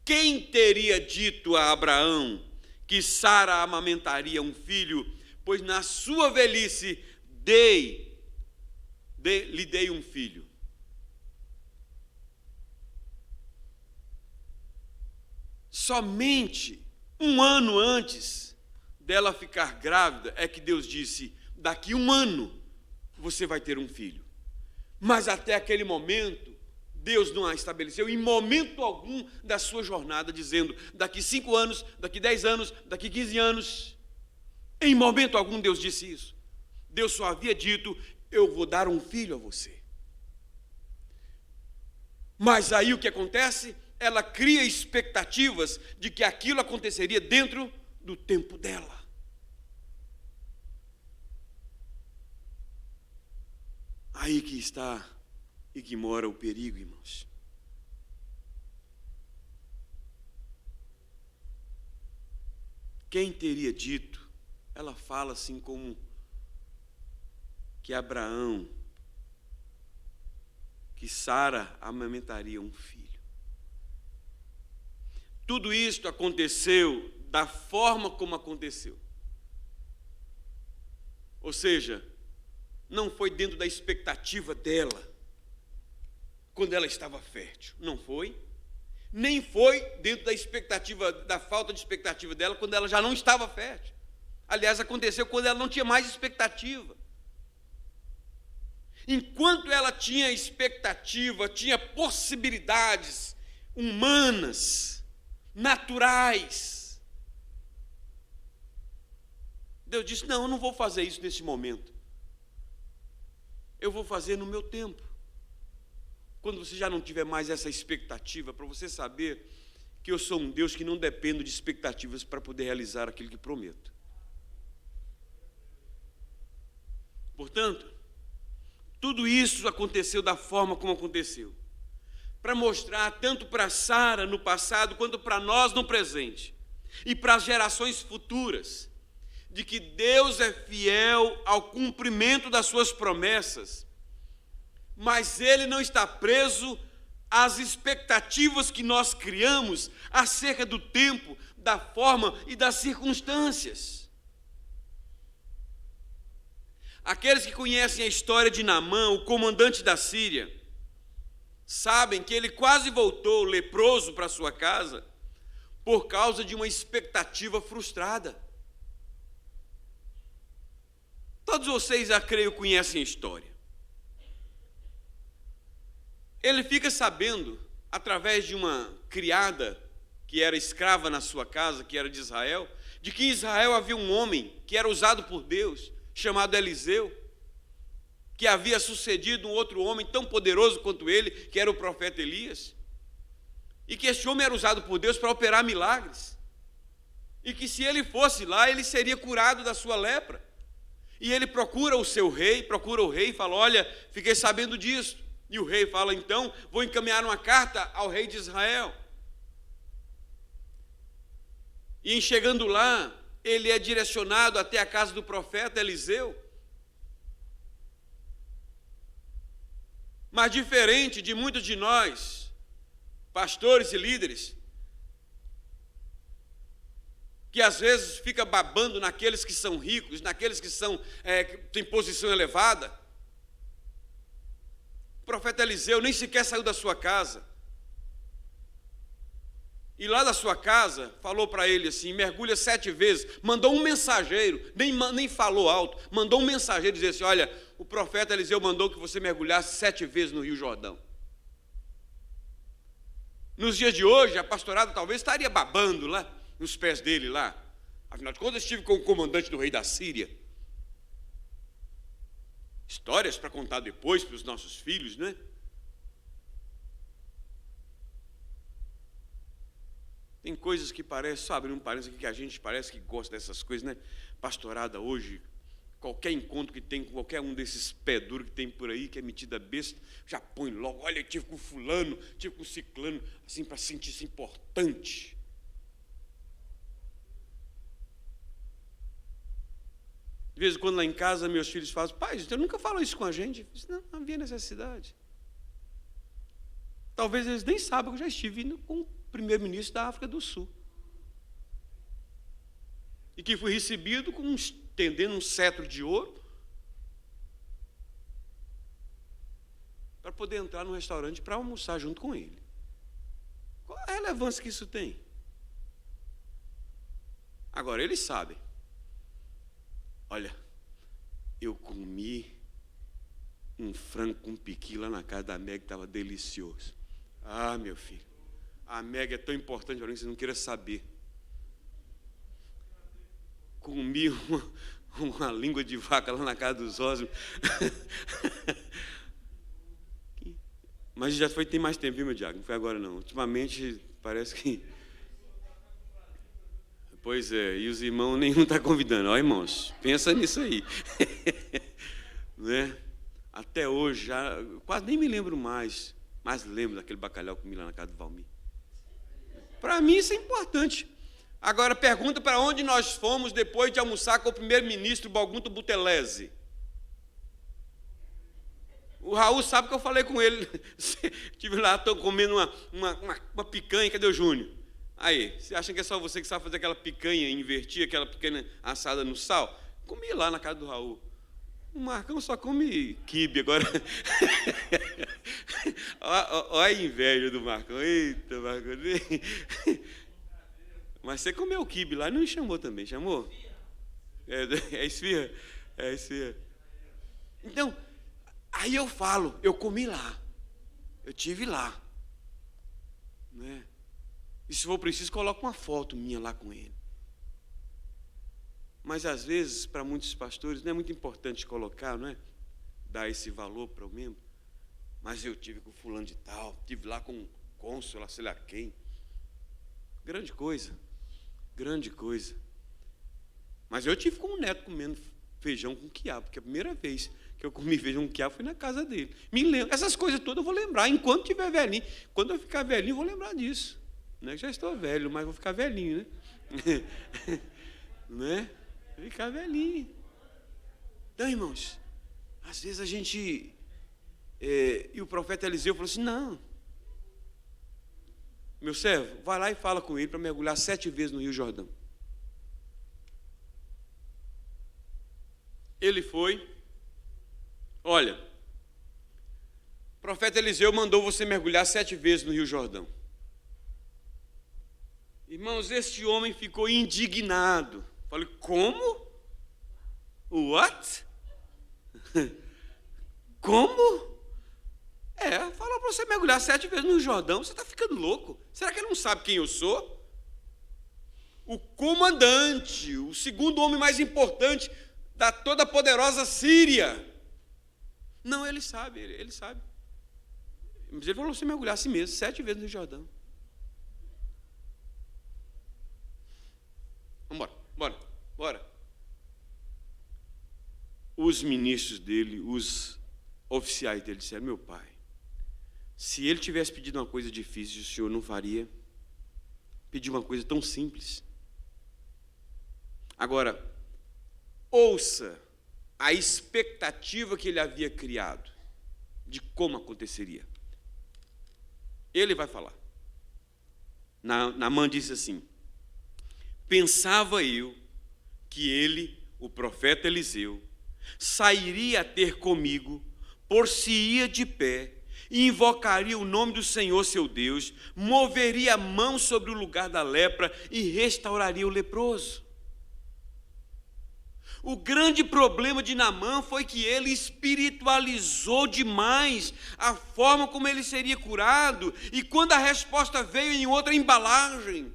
quem teria dito a Abraão que Sara amamentaria um filho, pois na sua velhice lhe dei um filho. Somente um ano antes dela ficar grávida é que Deus disse: daqui um ano você vai ter um filho. Mas até aquele momento, Deus não a estabeleceu em momento algum da sua jornada, dizendo, daqui 5 anos, daqui 10 anos, daqui 15 anos. Em momento algum Deus disse isso. Deus só havia dito, eu vou dar um filho a você. Mas aí o que acontece? Ela cria expectativas de que aquilo aconteceria dentro do tempo dela. Aí que está e que mora o perigo, irmãos. Quem teria dito? Ela fala assim como que Abraão, que Sara amamentaria um filho. Tudo isto aconteceu da forma como aconteceu. Ou seja, não foi dentro da expectativa dela, quando ela estava fértil. Não foi. Nem foi dentro da expectativa, da falta de expectativa dela, quando ela já não estava fértil. Aliás, aconteceu quando ela não tinha mais expectativa. Enquanto ela tinha expectativa, tinha possibilidades humanas, naturais, Deus disse, não, eu não vou fazer isso nesse momento. Eu vou fazer no meu tempo. Quando você já não tiver mais essa expectativa, para você saber que eu sou um Deus que não dependo de expectativas para poder realizar aquilo que prometo. Portanto, tudo isso aconteceu da forma como aconteceu, para mostrar tanto para Sara no passado, quanto para nós no presente, e para as gerações futuras, de que Deus é fiel ao cumprimento das suas promessas, mas Ele não está preso às expectativas que nós criamos acerca do tempo, da forma e das circunstâncias. Aqueles que conhecem a história de Naamã, o comandante da Síria, sabem que ele quase voltou leproso para sua casa por causa de uma expectativa frustrada. Todos vocês, eu creio, conhecem a história. Ele fica sabendo, através de uma criada que era escrava na sua casa, que era de Israel, de que em Israel havia um homem que era usado por Deus, chamado Eliseu, que havia sucedido um outro homem tão poderoso quanto ele, que era o profeta Elias, e que este homem era usado por Deus para operar milagres, e que se ele fosse lá, ele seria curado da sua lepra. E ele procura o seu rei, procura o rei e fala: olha, fiquei sabendo disso. E o rei fala: então, vou encaminhar uma carta ao rei de Israel. E em chegando lá, ele é direcionado até a casa do profeta Eliseu. Mas diferente de muitos de nós, pastores e líderes, que às vezes fica babando naqueles que são ricos, naqueles que que têm posição elevada, o profeta Eliseu nem sequer saiu da sua casa. E lá da sua casa, falou para ele assim: mergulha 7 vezes. Mandou um mensageiro, nem falou alto, mandou um mensageiro dizer assim: olha, o profeta Eliseu mandou que você mergulhasse 7 vezes no Rio Jordão. Nos dias de hoje, a pastorada talvez estaria babando lá, nos pés dele lá. Afinal de contas, eu estive com o comandante do rei da Síria. Histórias para contar depois para os nossos filhos, né? Tem coisas que parecem, só abrir um parênteses aqui, que a gente parece que gosta dessas coisas, né? Pastorada hoje, qualquer encontro que tem com qualquer um desses pé duro que tem por aí, que é metida besta, já põe logo: olha, eu tive com fulano, tive com ciclano, assim, para sentir-se importante. De vez em quando lá em casa, meus filhos falam: pai, você nunca falou isso com a gente. Eu disse: não havia necessidade. Talvez eles nem saibam que eu já estive indo com o primeiro-ministro da África do Sul. E que fui recebido estendendo um cetro de ouro para poder entrar no restaurante para almoçar junto com ele. Qual a relevância que isso tem? Agora, eles sabem. Olha, eu comi um frango com piqui lá na casa da Meg, que estava delicioso. Ah, meu filho, a Meg é tão importante para mim que você não queira saber. Comi uma língua de vaca lá na casa dos Osmos. Mas já tem mais tempo, viu, meu diácono? Não foi agora, não. Ultimamente, parece que... Pois é, e os irmãos nenhum está convidando. Ó, irmãos, pensa nisso aí. Né? Até hoje, já quase nem me lembro mais, mas lembro daquele bacalhau que comi lá na casa do Valmir. Para mim isso é importante. Agora pergunta para onde nós fomos depois de almoçar com o primeiro-ministro Balgunto Buthelezi. O Raul sabe que eu falei com ele. Estive lá, estou comendo uma picanha. Cadê o Júnior? Aí, você acha que é só você que sabe fazer aquela picanha, invertir aquela picanha assada no sal? Comi lá na casa do Raul. O Marcão só come quibe agora. Olha a inveja do Marcão. Eita, Marcão. Mas você comeu quibe lá e não me chamou também, chamou? É esfirra? É esfirra. Então, aí eu falo, eu comi lá. Eu tive lá. Não é? E se for preciso, coloco uma foto minha lá com ele. Mas, às vezes, para muitos pastores, não é muito importante colocar, não é? Dar esse valor para o membro. Mas eu tive com fulano de tal, tive lá com o cônsul, sei lá quem. Grande coisa, grande coisa. Mas eu tive com o neto comendo feijão com quiabo, porque a primeira vez que eu comi feijão com quiabo foi na casa dele. Me lembro, essas coisas todas eu vou lembrar, enquanto estiver velhinho. Quando eu ficar velhinho, eu vou lembrar disso. Não é que já estou velho, mas vou ficar velhinho, né? Não é? Ficar velhinho. Então, irmãos, às vezes a gente... e o profeta Eliseu falou assim, não. Meu servo, vai lá e fala com ele para mergulhar 7 vezes no Rio Jordão. Ele foi. Olha, o profeta Eliseu mandou você mergulhar 7 vezes no Rio Jordão. Irmãos, este homem ficou indignado. Falei, como? What? Como? Falou para você mergulhar 7 vezes no Jordão. Você está ficando louco? Será que ele não sabe quem eu sou? O comandante, o segundo homem mais importante da toda poderosa Síria. Não, ele sabe, ele sabe. Mas ele falou para você mergulhar assim mesmo, 7 vezes no Jordão. Vamos bora. Os ministros dele, os oficiais dele disseram, meu pai, se ele tivesse pedido uma coisa difícil, o senhor não faria? Pedir uma coisa tão simples. Agora, ouça a expectativa que ele havia criado de como aconteceria. Ele vai falar. Naamã disse assim, pensava eu que ele, o profeta Eliseu, sairia a ter comigo, por-se-ia de pé, e invocaria o nome do Senhor seu Deus, moveria a mão sobre o lugar da lepra e restauraria o leproso. O grande problema de Naamã foi que ele espiritualizou demais a forma como ele seria curado, e quando a resposta veio em outra embalagem,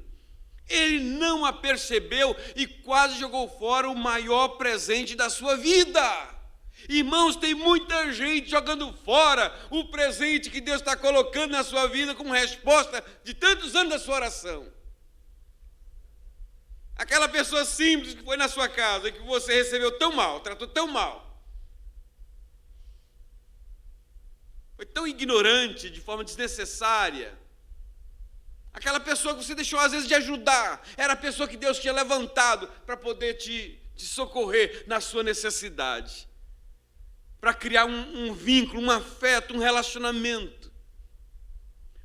ele não a percebeu e quase jogou fora o maior presente da sua vida. Irmãos, tem muita gente jogando fora o presente que Deus está colocando na sua vida como resposta de tantos anos da sua oração. Aquela pessoa simples que foi na sua casa e que você recebeu tão mal, tratou tão mal, foi tão ignorante, de forma desnecessária. Aquela pessoa que você deixou às vezes de ajudar, era a pessoa que Deus tinha levantado para poder te socorrer na sua necessidade, para criar um vínculo, um afeto, um relacionamento.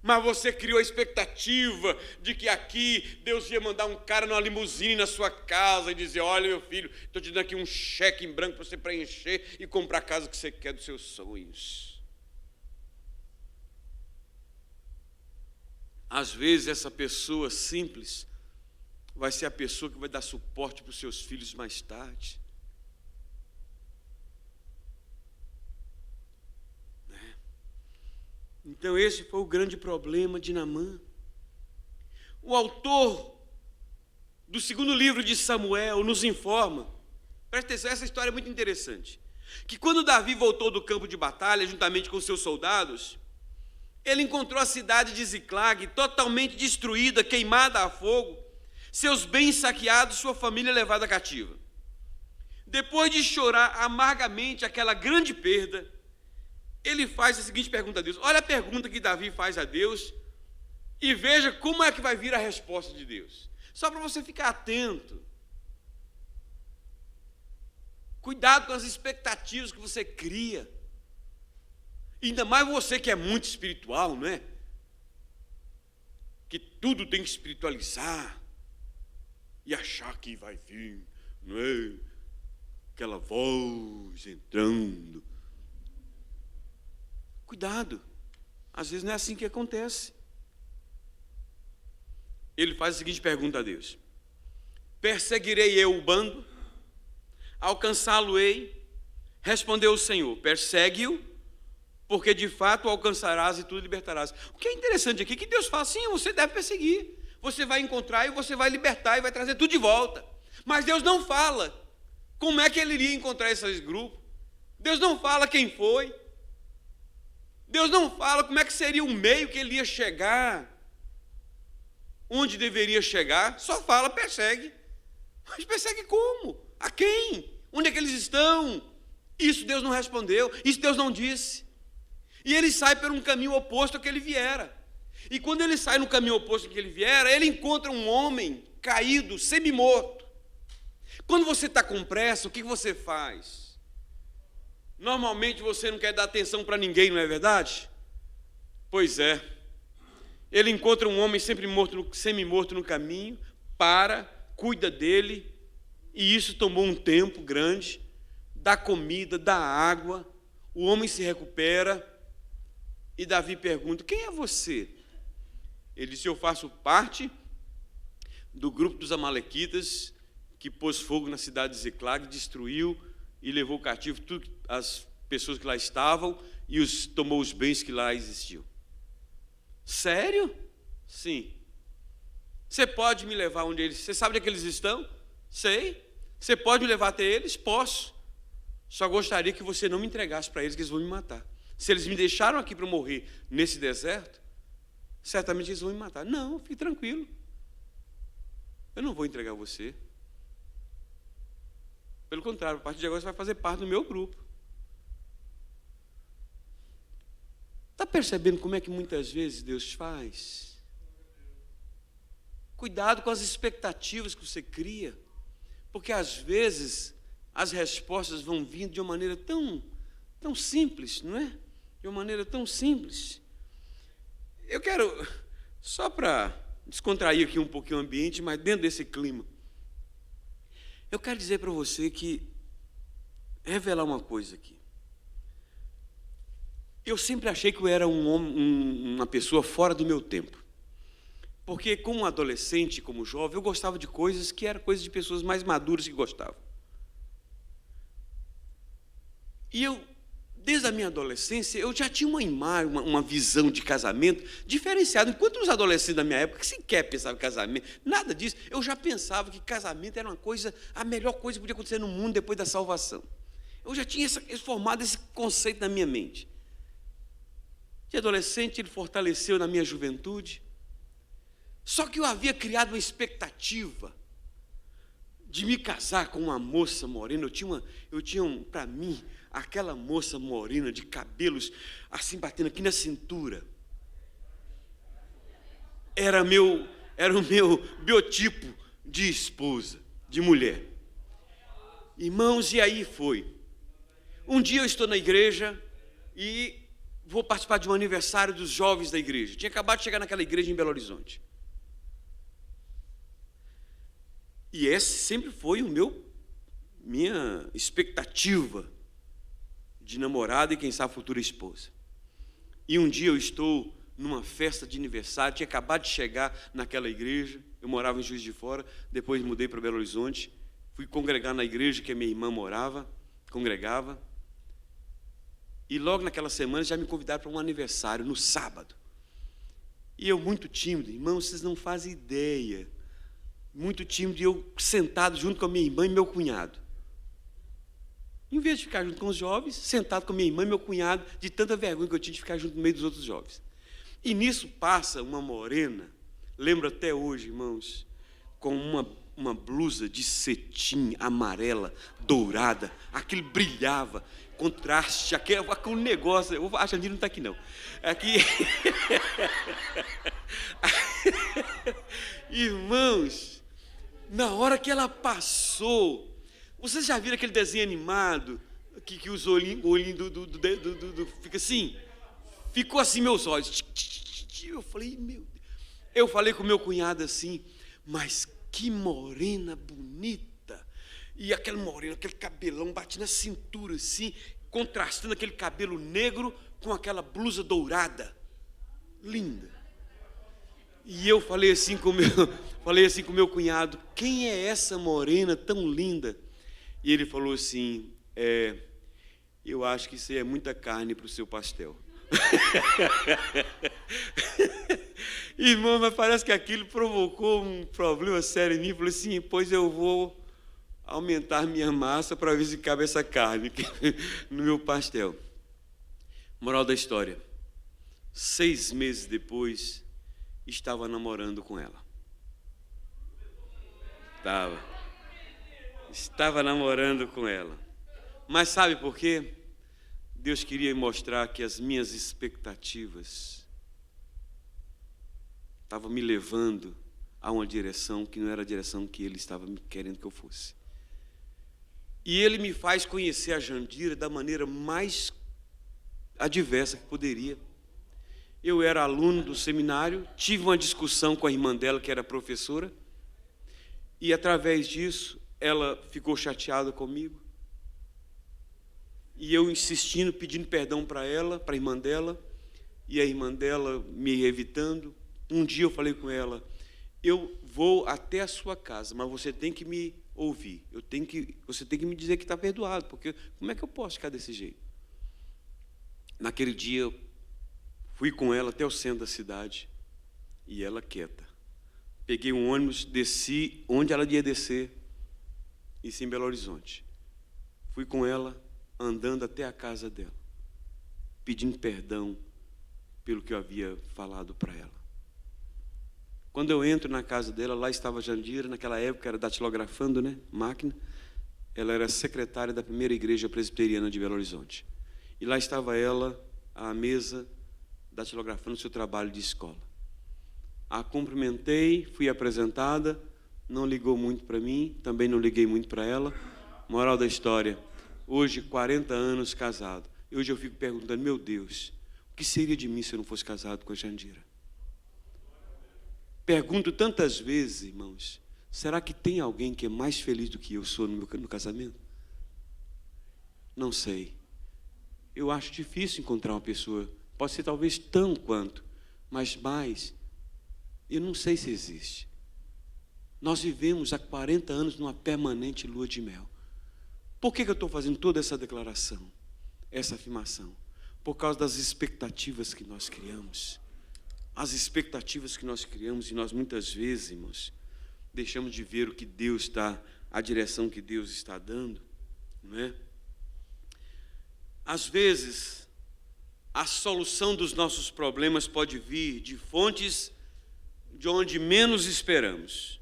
Mas você criou a expectativa de que aqui Deus ia mandar um cara numa limusine na sua casa e dizer, olha meu filho, estou te dando aqui um cheque em branco para você preencher e comprar a casa que você quer dos seus sonhos. Às vezes essa pessoa simples vai ser a pessoa que vai dar suporte para os seus filhos mais tarde. Então esse foi o grande problema de Naamã. O autor do 2º livro de Samuel nos informa, presta atenção, essa história é muito interessante, que quando Davi voltou do campo de batalha, juntamente com seus soldados, ele encontrou a cidade de Ziclag totalmente destruída, queimada a fogo, seus bens saqueados, sua família levada cativa. Depois de chorar amargamente aquela grande perda, ele faz a seguinte pergunta a Deus. Olha a pergunta que Davi faz a Deus e veja como é que vai vir a resposta de Deus. Só para você ficar atento. Cuidado com as expectativas que você cria. Ainda mais você que é muito espiritual, não é? Que tudo tem que espiritualizar e achar que vai vir, não é? Aquela voz entrando. Cuidado, às vezes não é assim que acontece. Ele faz a seguinte pergunta a Deus: perseguirei eu o bando? Alcançá-lo-ei? Respondeu o Senhor: persegue-o, porque de fato o alcançarás e tu libertarás. O que é interessante aqui é que Deus fala, sim, você deve perseguir. Você vai encontrar e você vai libertar e vai trazer tudo de volta. Mas Deus não fala como é que ele iria encontrar esses grupos. Deus não fala quem foi. Deus não fala como é que seria o meio que ele ia chegar, onde deveria chegar. Só fala, persegue. Mas persegue como? A quem? Onde é que eles estão? Isso Deus não respondeu, isso Deus não disse. E ele sai por um caminho oposto ao que ele viera. E quando ele sai no caminho oposto ao que ele viera, ele encontra um homem caído, semi-morto. Quando você está com pressa, o que você faz? Normalmente você não quer dar atenção para ninguém, não é verdade? Pois é. Ele encontra um homem semi-morto no caminho, cuida dele, e isso tomou um tempo grande, dá comida, dá água, o homem se recupera, e Davi pergunta: quem é você? Ele disse: eu faço parte do grupo dos amalequitas, que pôs fogo na cidade de Ziclag, destruiu e levou cativo todas as pessoas que lá estavam e tomou os bens que lá existiam. Sério? Sim. Você pode me levar onde eles... Você sabe onde é que eles estão? Sei. Você pode me levar até eles? Posso. Só gostaria que você não me entregasse para eles, que eles vão me matar. Se eles me deixaram aqui para morrer nesse deserto, certamente eles vão me matar. Não, fique tranquilo. Eu não vou entregar você. Pelo contrário, a partir de agora você vai fazer parte do meu grupo. Está percebendo como é que muitas vezes Deus faz? Cuidado com as expectativas que você cria, porque às vezes as respostas vão vindo de uma maneira tão simples, não é? De uma maneira tão simples. Eu quero, só para descontrair aqui um pouquinho o ambiente, mas dentro desse clima, eu quero dizer para você revelar uma coisa aqui. Eu sempre achei que eu era uma pessoa fora do meu tempo. Porque como adolescente, como jovem, eu gostava de coisas que eram coisas de pessoas mais maduras que gostavam. E eu, desde a minha adolescência, eu já tinha uma imagem, uma visão de casamento diferenciada. Enquanto os adolescentes da minha época sequer pensavam em casamento, nada disso, eu já pensava que casamento era a melhor coisa que podia acontecer no mundo depois da salvação. Eu já tinha formado esse conceito na minha mente. De adolescente, ele fortaleceu na minha juventude. Só que eu havia criado uma expectativa de me casar com uma moça morena. Eu tinha para mim, aquela moça morena de cabelos assim batendo aqui na cintura. Era o meu biotipo de esposa, de mulher. Irmãos, e aí foi. Um dia eu estou na igreja e vou participar de um aniversário dos jovens da igreja. Tinha acabado de chegar naquela igreja em Belo Horizonte. E essa sempre foi minha expectativa de namorada e, quem sabe, futura esposa. E um dia eu estou numa festa de aniversário, tinha acabado de chegar naquela igreja, eu morava em Juiz de Fora, depois mudei para Belo Horizonte, fui congregar na igreja que a minha irmã congregava, e logo naquela semana já me convidaram para um aniversário, no sábado. E eu, muito tímido, irmãos, vocês não fazem ideia, muito tímido, e eu sentado junto com a minha irmã e meu cunhado. Em vez de ficar junto com os jovens, sentado com a minha irmã e meu cunhado, de tanta vergonha que eu tinha de ficar junto no meio dos outros jovens. E nisso passa uma morena, lembro até hoje, irmãos, com uma blusa de cetim amarela, dourada, aquilo brilhava, contraste, aquele negócio, eu acho que a Andina não está aqui não. Aqui. Irmãos, na hora que ela passou, vocês já viram aquele desenho animado que os olhinhos fica assim? Ficou assim meus olhos. Eu falei, meu Deus. Eu falei com meu cunhado assim, mas que morena bonita. E aquela morena, aquele cabelão bate na cintura assim, contrastando aquele cabelo negro com aquela blusa dourada. Linda. E eu falei assim com meu cunhado, quem é essa morena tão linda? E ele falou assim, eu acho que isso aí é muita carne para o seu pastel. Irmão, mas parece que aquilo provocou um problema sério em mim. Eu falei assim, pois eu vou aumentar minha massa para ver se cabe essa carne no meu pastel. Moral da história, 6 meses depois, estava namorando com ela. Estava namorando com ela. Mas sabe por quê? Deus queria mostrar que as minhas expectativas estavam me levando a uma direção que não era a direção que Ele estava querendo que eu fosse. E ele me faz conhecer a Jandira da maneira mais adversa que poderia. Eu era aluno do seminário, tive uma discussão com a irmã dela, que era professora, e através disso ela ficou chateada comigo. E eu insistindo, pedindo perdão para ela, para a irmã dela, e a irmã dela me evitando. Um dia eu falei com ela: eu vou até a sua casa, mas você tem que me ouvir. Você tem que me dizer que está perdoado, porque como é que eu posso ficar desse jeito? Naquele dia, eu fui com ela até o centro da cidade, e ela quieta. Peguei um ônibus, desci onde ela ia descer, isso em Belo Horizonte. Fui com ela, andando até a casa dela, pedindo perdão pelo que eu havia falado para ela. Quando eu entro na casa dela, lá estava a Jandira, naquela época era datilografando, né? Máquina. Ela era secretária da primeira igreja presbiteriana de Belo Horizonte. E lá estava ela, à mesa, datilografando o seu trabalho de escola. A cumprimentei, fui apresentada, não ligou muito para mim, também não liguei muito para ela. Moral da história: hoje, 40 anos casado. Hoje eu fico perguntando: meu Deus, o que seria de mim se eu não fosse casado com a Jandira? Pergunto tantas vezes, irmãos, será que tem alguém que é mais feliz do que eu sou no meu casamento? Não sei. Eu acho difícil encontrar uma pessoa, pode ser talvez tão quanto, mas mais, eu não sei se existe. Nós vivemos há 40 anos numa permanente lua de mel. Por que eu estou fazendo toda essa declaração, essa afirmação? Por causa das expectativas que nós criamos. As expectativas que nós criamos, e nós muitas vezes, irmãos, deixamos de ver o que Deus está, a direção que Deus está dando, não é? Às vezes, a solução dos nossos problemas pode vir de fontes de onde menos esperamos.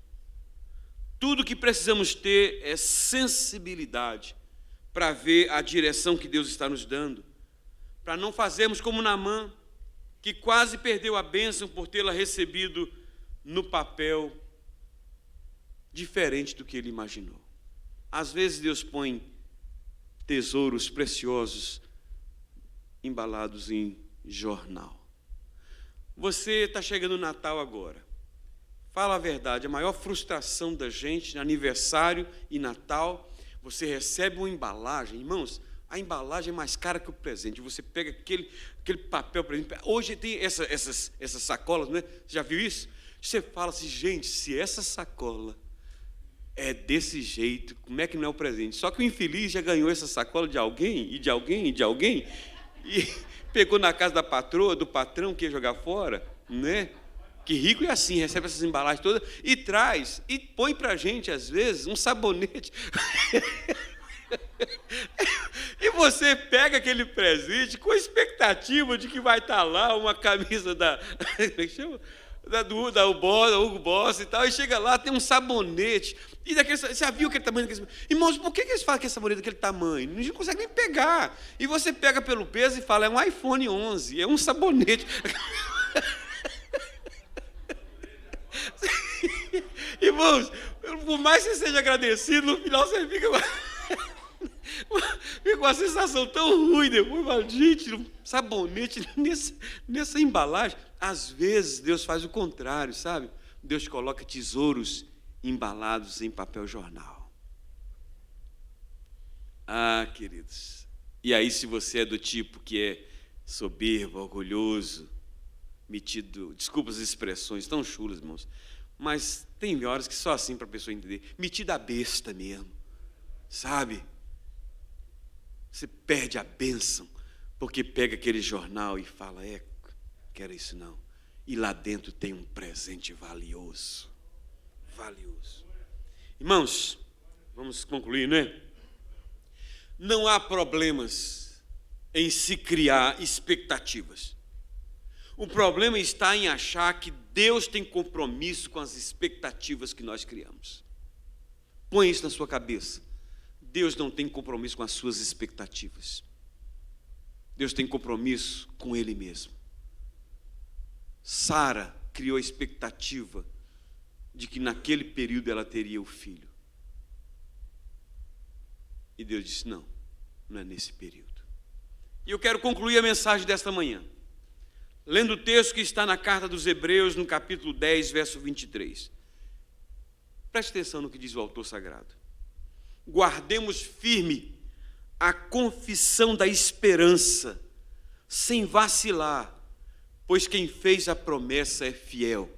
Tudo que precisamos ter é sensibilidade para ver a direção que Deus está nos dando, para não fazermos como Naamã, que quase perdeu a bênção por tê-la recebido no papel diferente do que ele imaginou. Às vezes Deus põe tesouros preciosos embalados em jornal. Você está chegando no Natal agora. Fala a verdade, a maior frustração da gente, aniversário e Natal, você recebe uma embalagem, irmãos, a embalagem é mais cara que o presente. Você pega aquele papel presente. Hoje tem essas sacolas, né? Você já viu isso? Você fala assim: gente, se essa sacola é desse jeito, como é que não é o presente? Só que o infeliz já ganhou essa sacola de alguém, e de alguém, e de alguém, e pegou na casa da patroa, do patrão que ia jogar fora, né? Que rico é assim, recebe essas embalagens todas e traz, e põe para a gente, às vezes, um sabonete. E você pega aquele presente com a expectativa de que vai estar lá uma camisa da Hugo Boss e tal, e chega lá, tem um sabonete, e daquele, você já viu aquele tamanho daquele, irmãos, por que eles falam que é sabonete daquele tamanho? A gente não consegue nem pegar, e você pega pelo peso e fala: é um iPhone 11, é um sabonete. Irmãos, por mais que você seja agradecido, no final você fica com uma sensação tão ruim depois, fala: gente, um sabonete nessa embalagem. Às vezes Deus faz o contrário, sabe? Deus coloca tesouros embalados em papel jornal. Ah, queridos, e aí, se você é do tipo que é soberbo, orgulhoso, metido, desculpa as expressões tão chulas, irmãos, mas tem horas que só assim para a pessoa entender, metido a besta mesmo, sabe? Você perde a bênção, porque pega aquele jornal e fala: quero isso não. E lá dentro tem um presente valioso. Valioso. Irmãos, vamos concluir, né? Não há problemas em se criar expectativas. O problema está em achar que Deus tem compromisso com as expectativas que nós criamos. Põe isso na sua cabeça. Deus não tem compromisso com as suas expectativas. Deus tem compromisso com Ele mesmo. Sara criou a expectativa de que naquele período ela teria o filho. E Deus disse, não é nesse período. E eu quero concluir a mensagem desta manhã, lendo o texto que está na carta dos Hebreus, no capítulo 10, verso 23. Preste atenção no que diz o autor sagrado. Guardemos firme a confissão da esperança, sem vacilar, pois quem fez a promessa é fiel.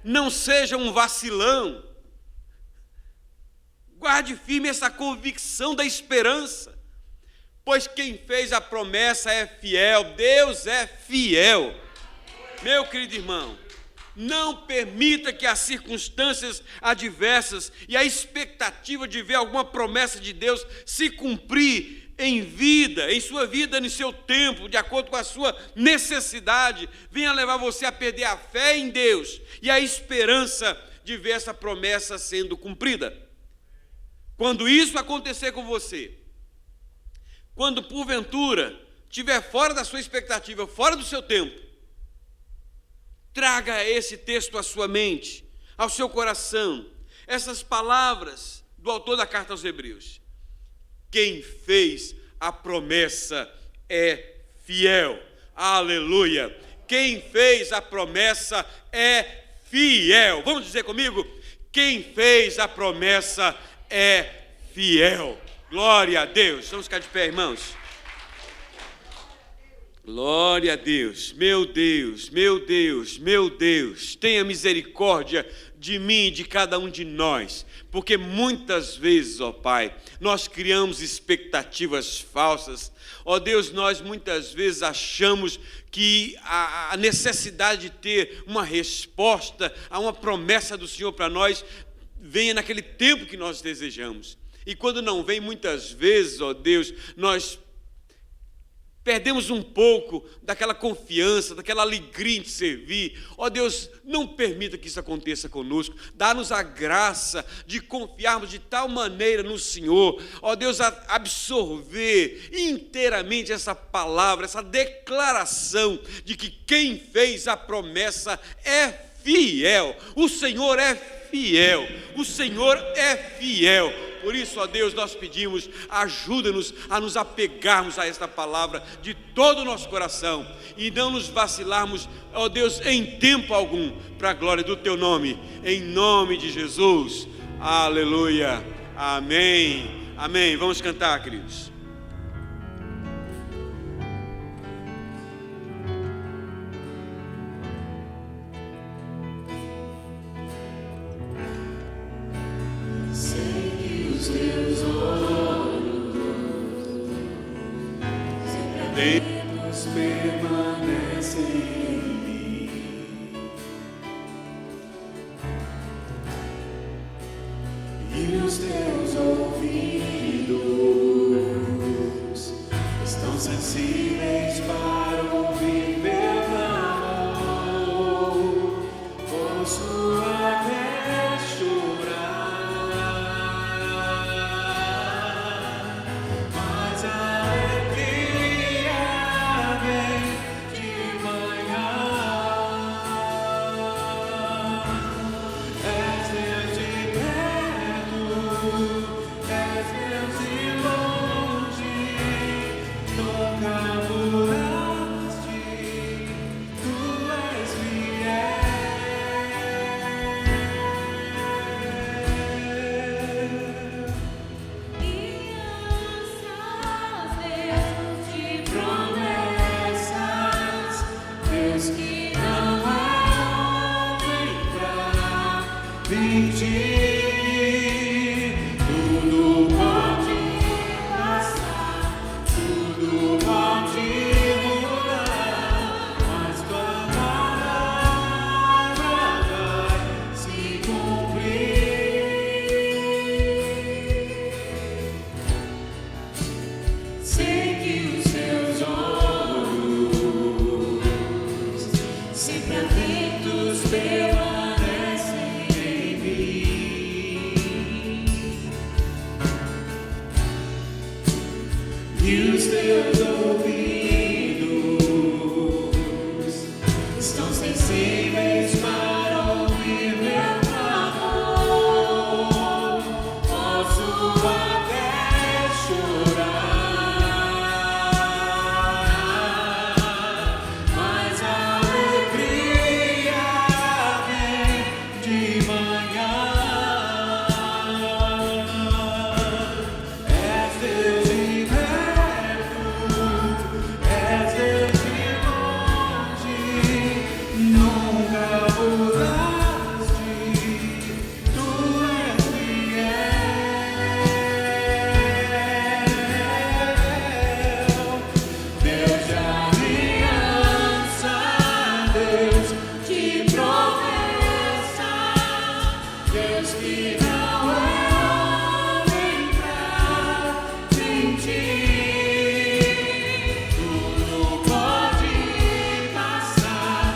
Não seja um vacilão. Guarde firme essa convicção da esperança, pois quem fez a promessa é fiel. Deus é fiel. Meu querido irmão, não permita que as circunstâncias adversas e a expectativa de ver alguma promessa de Deus se cumprir em sua vida, em seu tempo, de acordo com a sua necessidade, venha levar você a perder a fé em Deus e a esperança de ver essa promessa sendo cumprida. Quando isso acontecer com você, quando porventura estiver fora da sua expectativa, fora do seu tempo, traga esse texto à sua mente, ao seu coração, essas palavras do autor da carta aos Hebreus. Quem fez a promessa é fiel. Aleluia! Quem fez a promessa é fiel. Vamos dizer comigo? Quem fez a promessa é fiel. Glória a Deus. Vamos ficar de pé, irmãos. Glória a Deus. Meu Deus, meu Deus, meu Deus. Tenha misericórdia de mim e de cada um de nós, porque muitas vezes, ó Pai, nós criamos expectativas falsas. Ó Deus, nós muitas vezes achamos que a necessidade de ter uma resposta a uma promessa do Senhor para nós venha naquele tempo que nós desejamos. E quando não vem, muitas vezes, ó Deus, nós perdemos um pouco daquela confiança, daquela alegria em te servir. Ó Deus, não permita que isso aconteça conosco. Dá-nos a graça de confiarmos de tal maneira no Senhor. Ó Deus, a absorver inteiramente essa palavra, essa declaração de que quem fez a promessa é fiel. O Senhor é fiel. O Senhor é fiel. Por isso, ó Deus, nós pedimos, ajuda-nos a nos apegarmos a esta palavra de todo o nosso coração e não nos vacilarmos, ó Deus, em tempo algum, para a glória do Teu nome, em nome de Jesus. Aleluia. Amém. Amém. Vamos cantar, queridos. Teus olhos atentos permanecem em mim, e os teus ouvidos estão sensíveis para ouvir meu amor. Posso até chorar, sempre atentos permanecem em mim. que não é homem pra mentir. Tudo pode passar,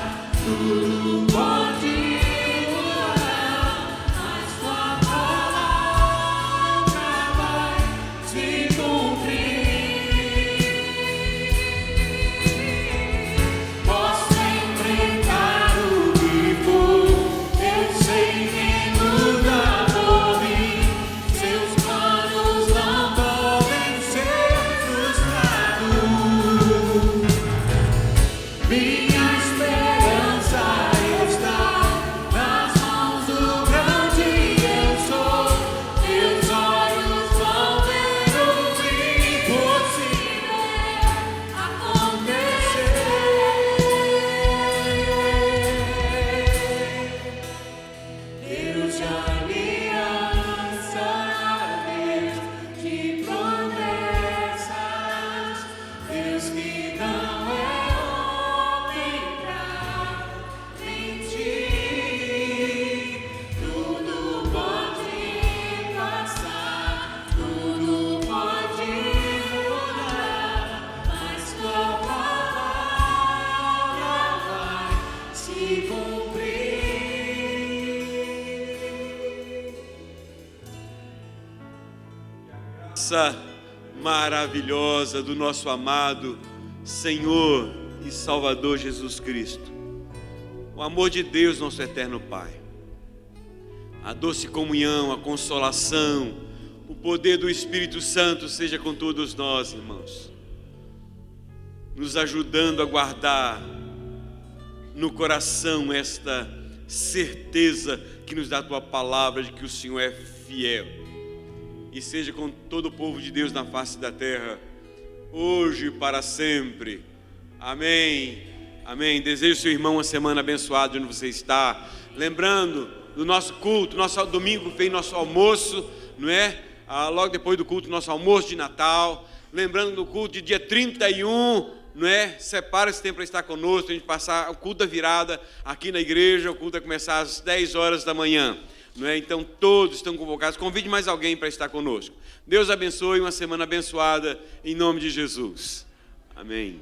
tudo pode mudar, mas tua palavra vai se cumprir. Posso enfrentar o que for, eu sei que nunca vou vir. Seus planos não podem ser frustrados. Minha esperança está nas mãos do grande eu sou. Meus olhos vão ver o impossível acontecer. Deus de aliança, Deus de promessas, Deus que não é homem pra mentir. Tudo pode passar, tudo pode mudar, mas tua palavra vai se cumprir. Graça maravilhosa do nosso amado Senhor e Salvador Jesus Cristo, o amor de Deus, nosso eterno Pai, a doce comunhão, a consolação, o poder do Espírito Santo seja com todos nós, irmãos, nos ajudando a guardar no coração esta certeza que nos dá a tua palavra de que o Senhor é fiel. E seja com todo o povo de Deus na face da terra, hoje e para sempre. Amém. Amém. Desejo, seu irmão, uma semana abençoada onde você está. Lembrando do nosso culto, nosso domingo fez nosso almoço, não é? Logo depois do culto, nosso almoço de Natal. Lembrando do culto de dia 31, não é? Separa esse tempo para estar conosco, a gente passar o culto da virada aqui na igreja. O culto vai começar às 10 horas da manhã. Não é? Então todos estão convocados. Convide mais alguém para estar conosco. Deus abençoe, uma semana abençoada em nome de Jesus. Amém.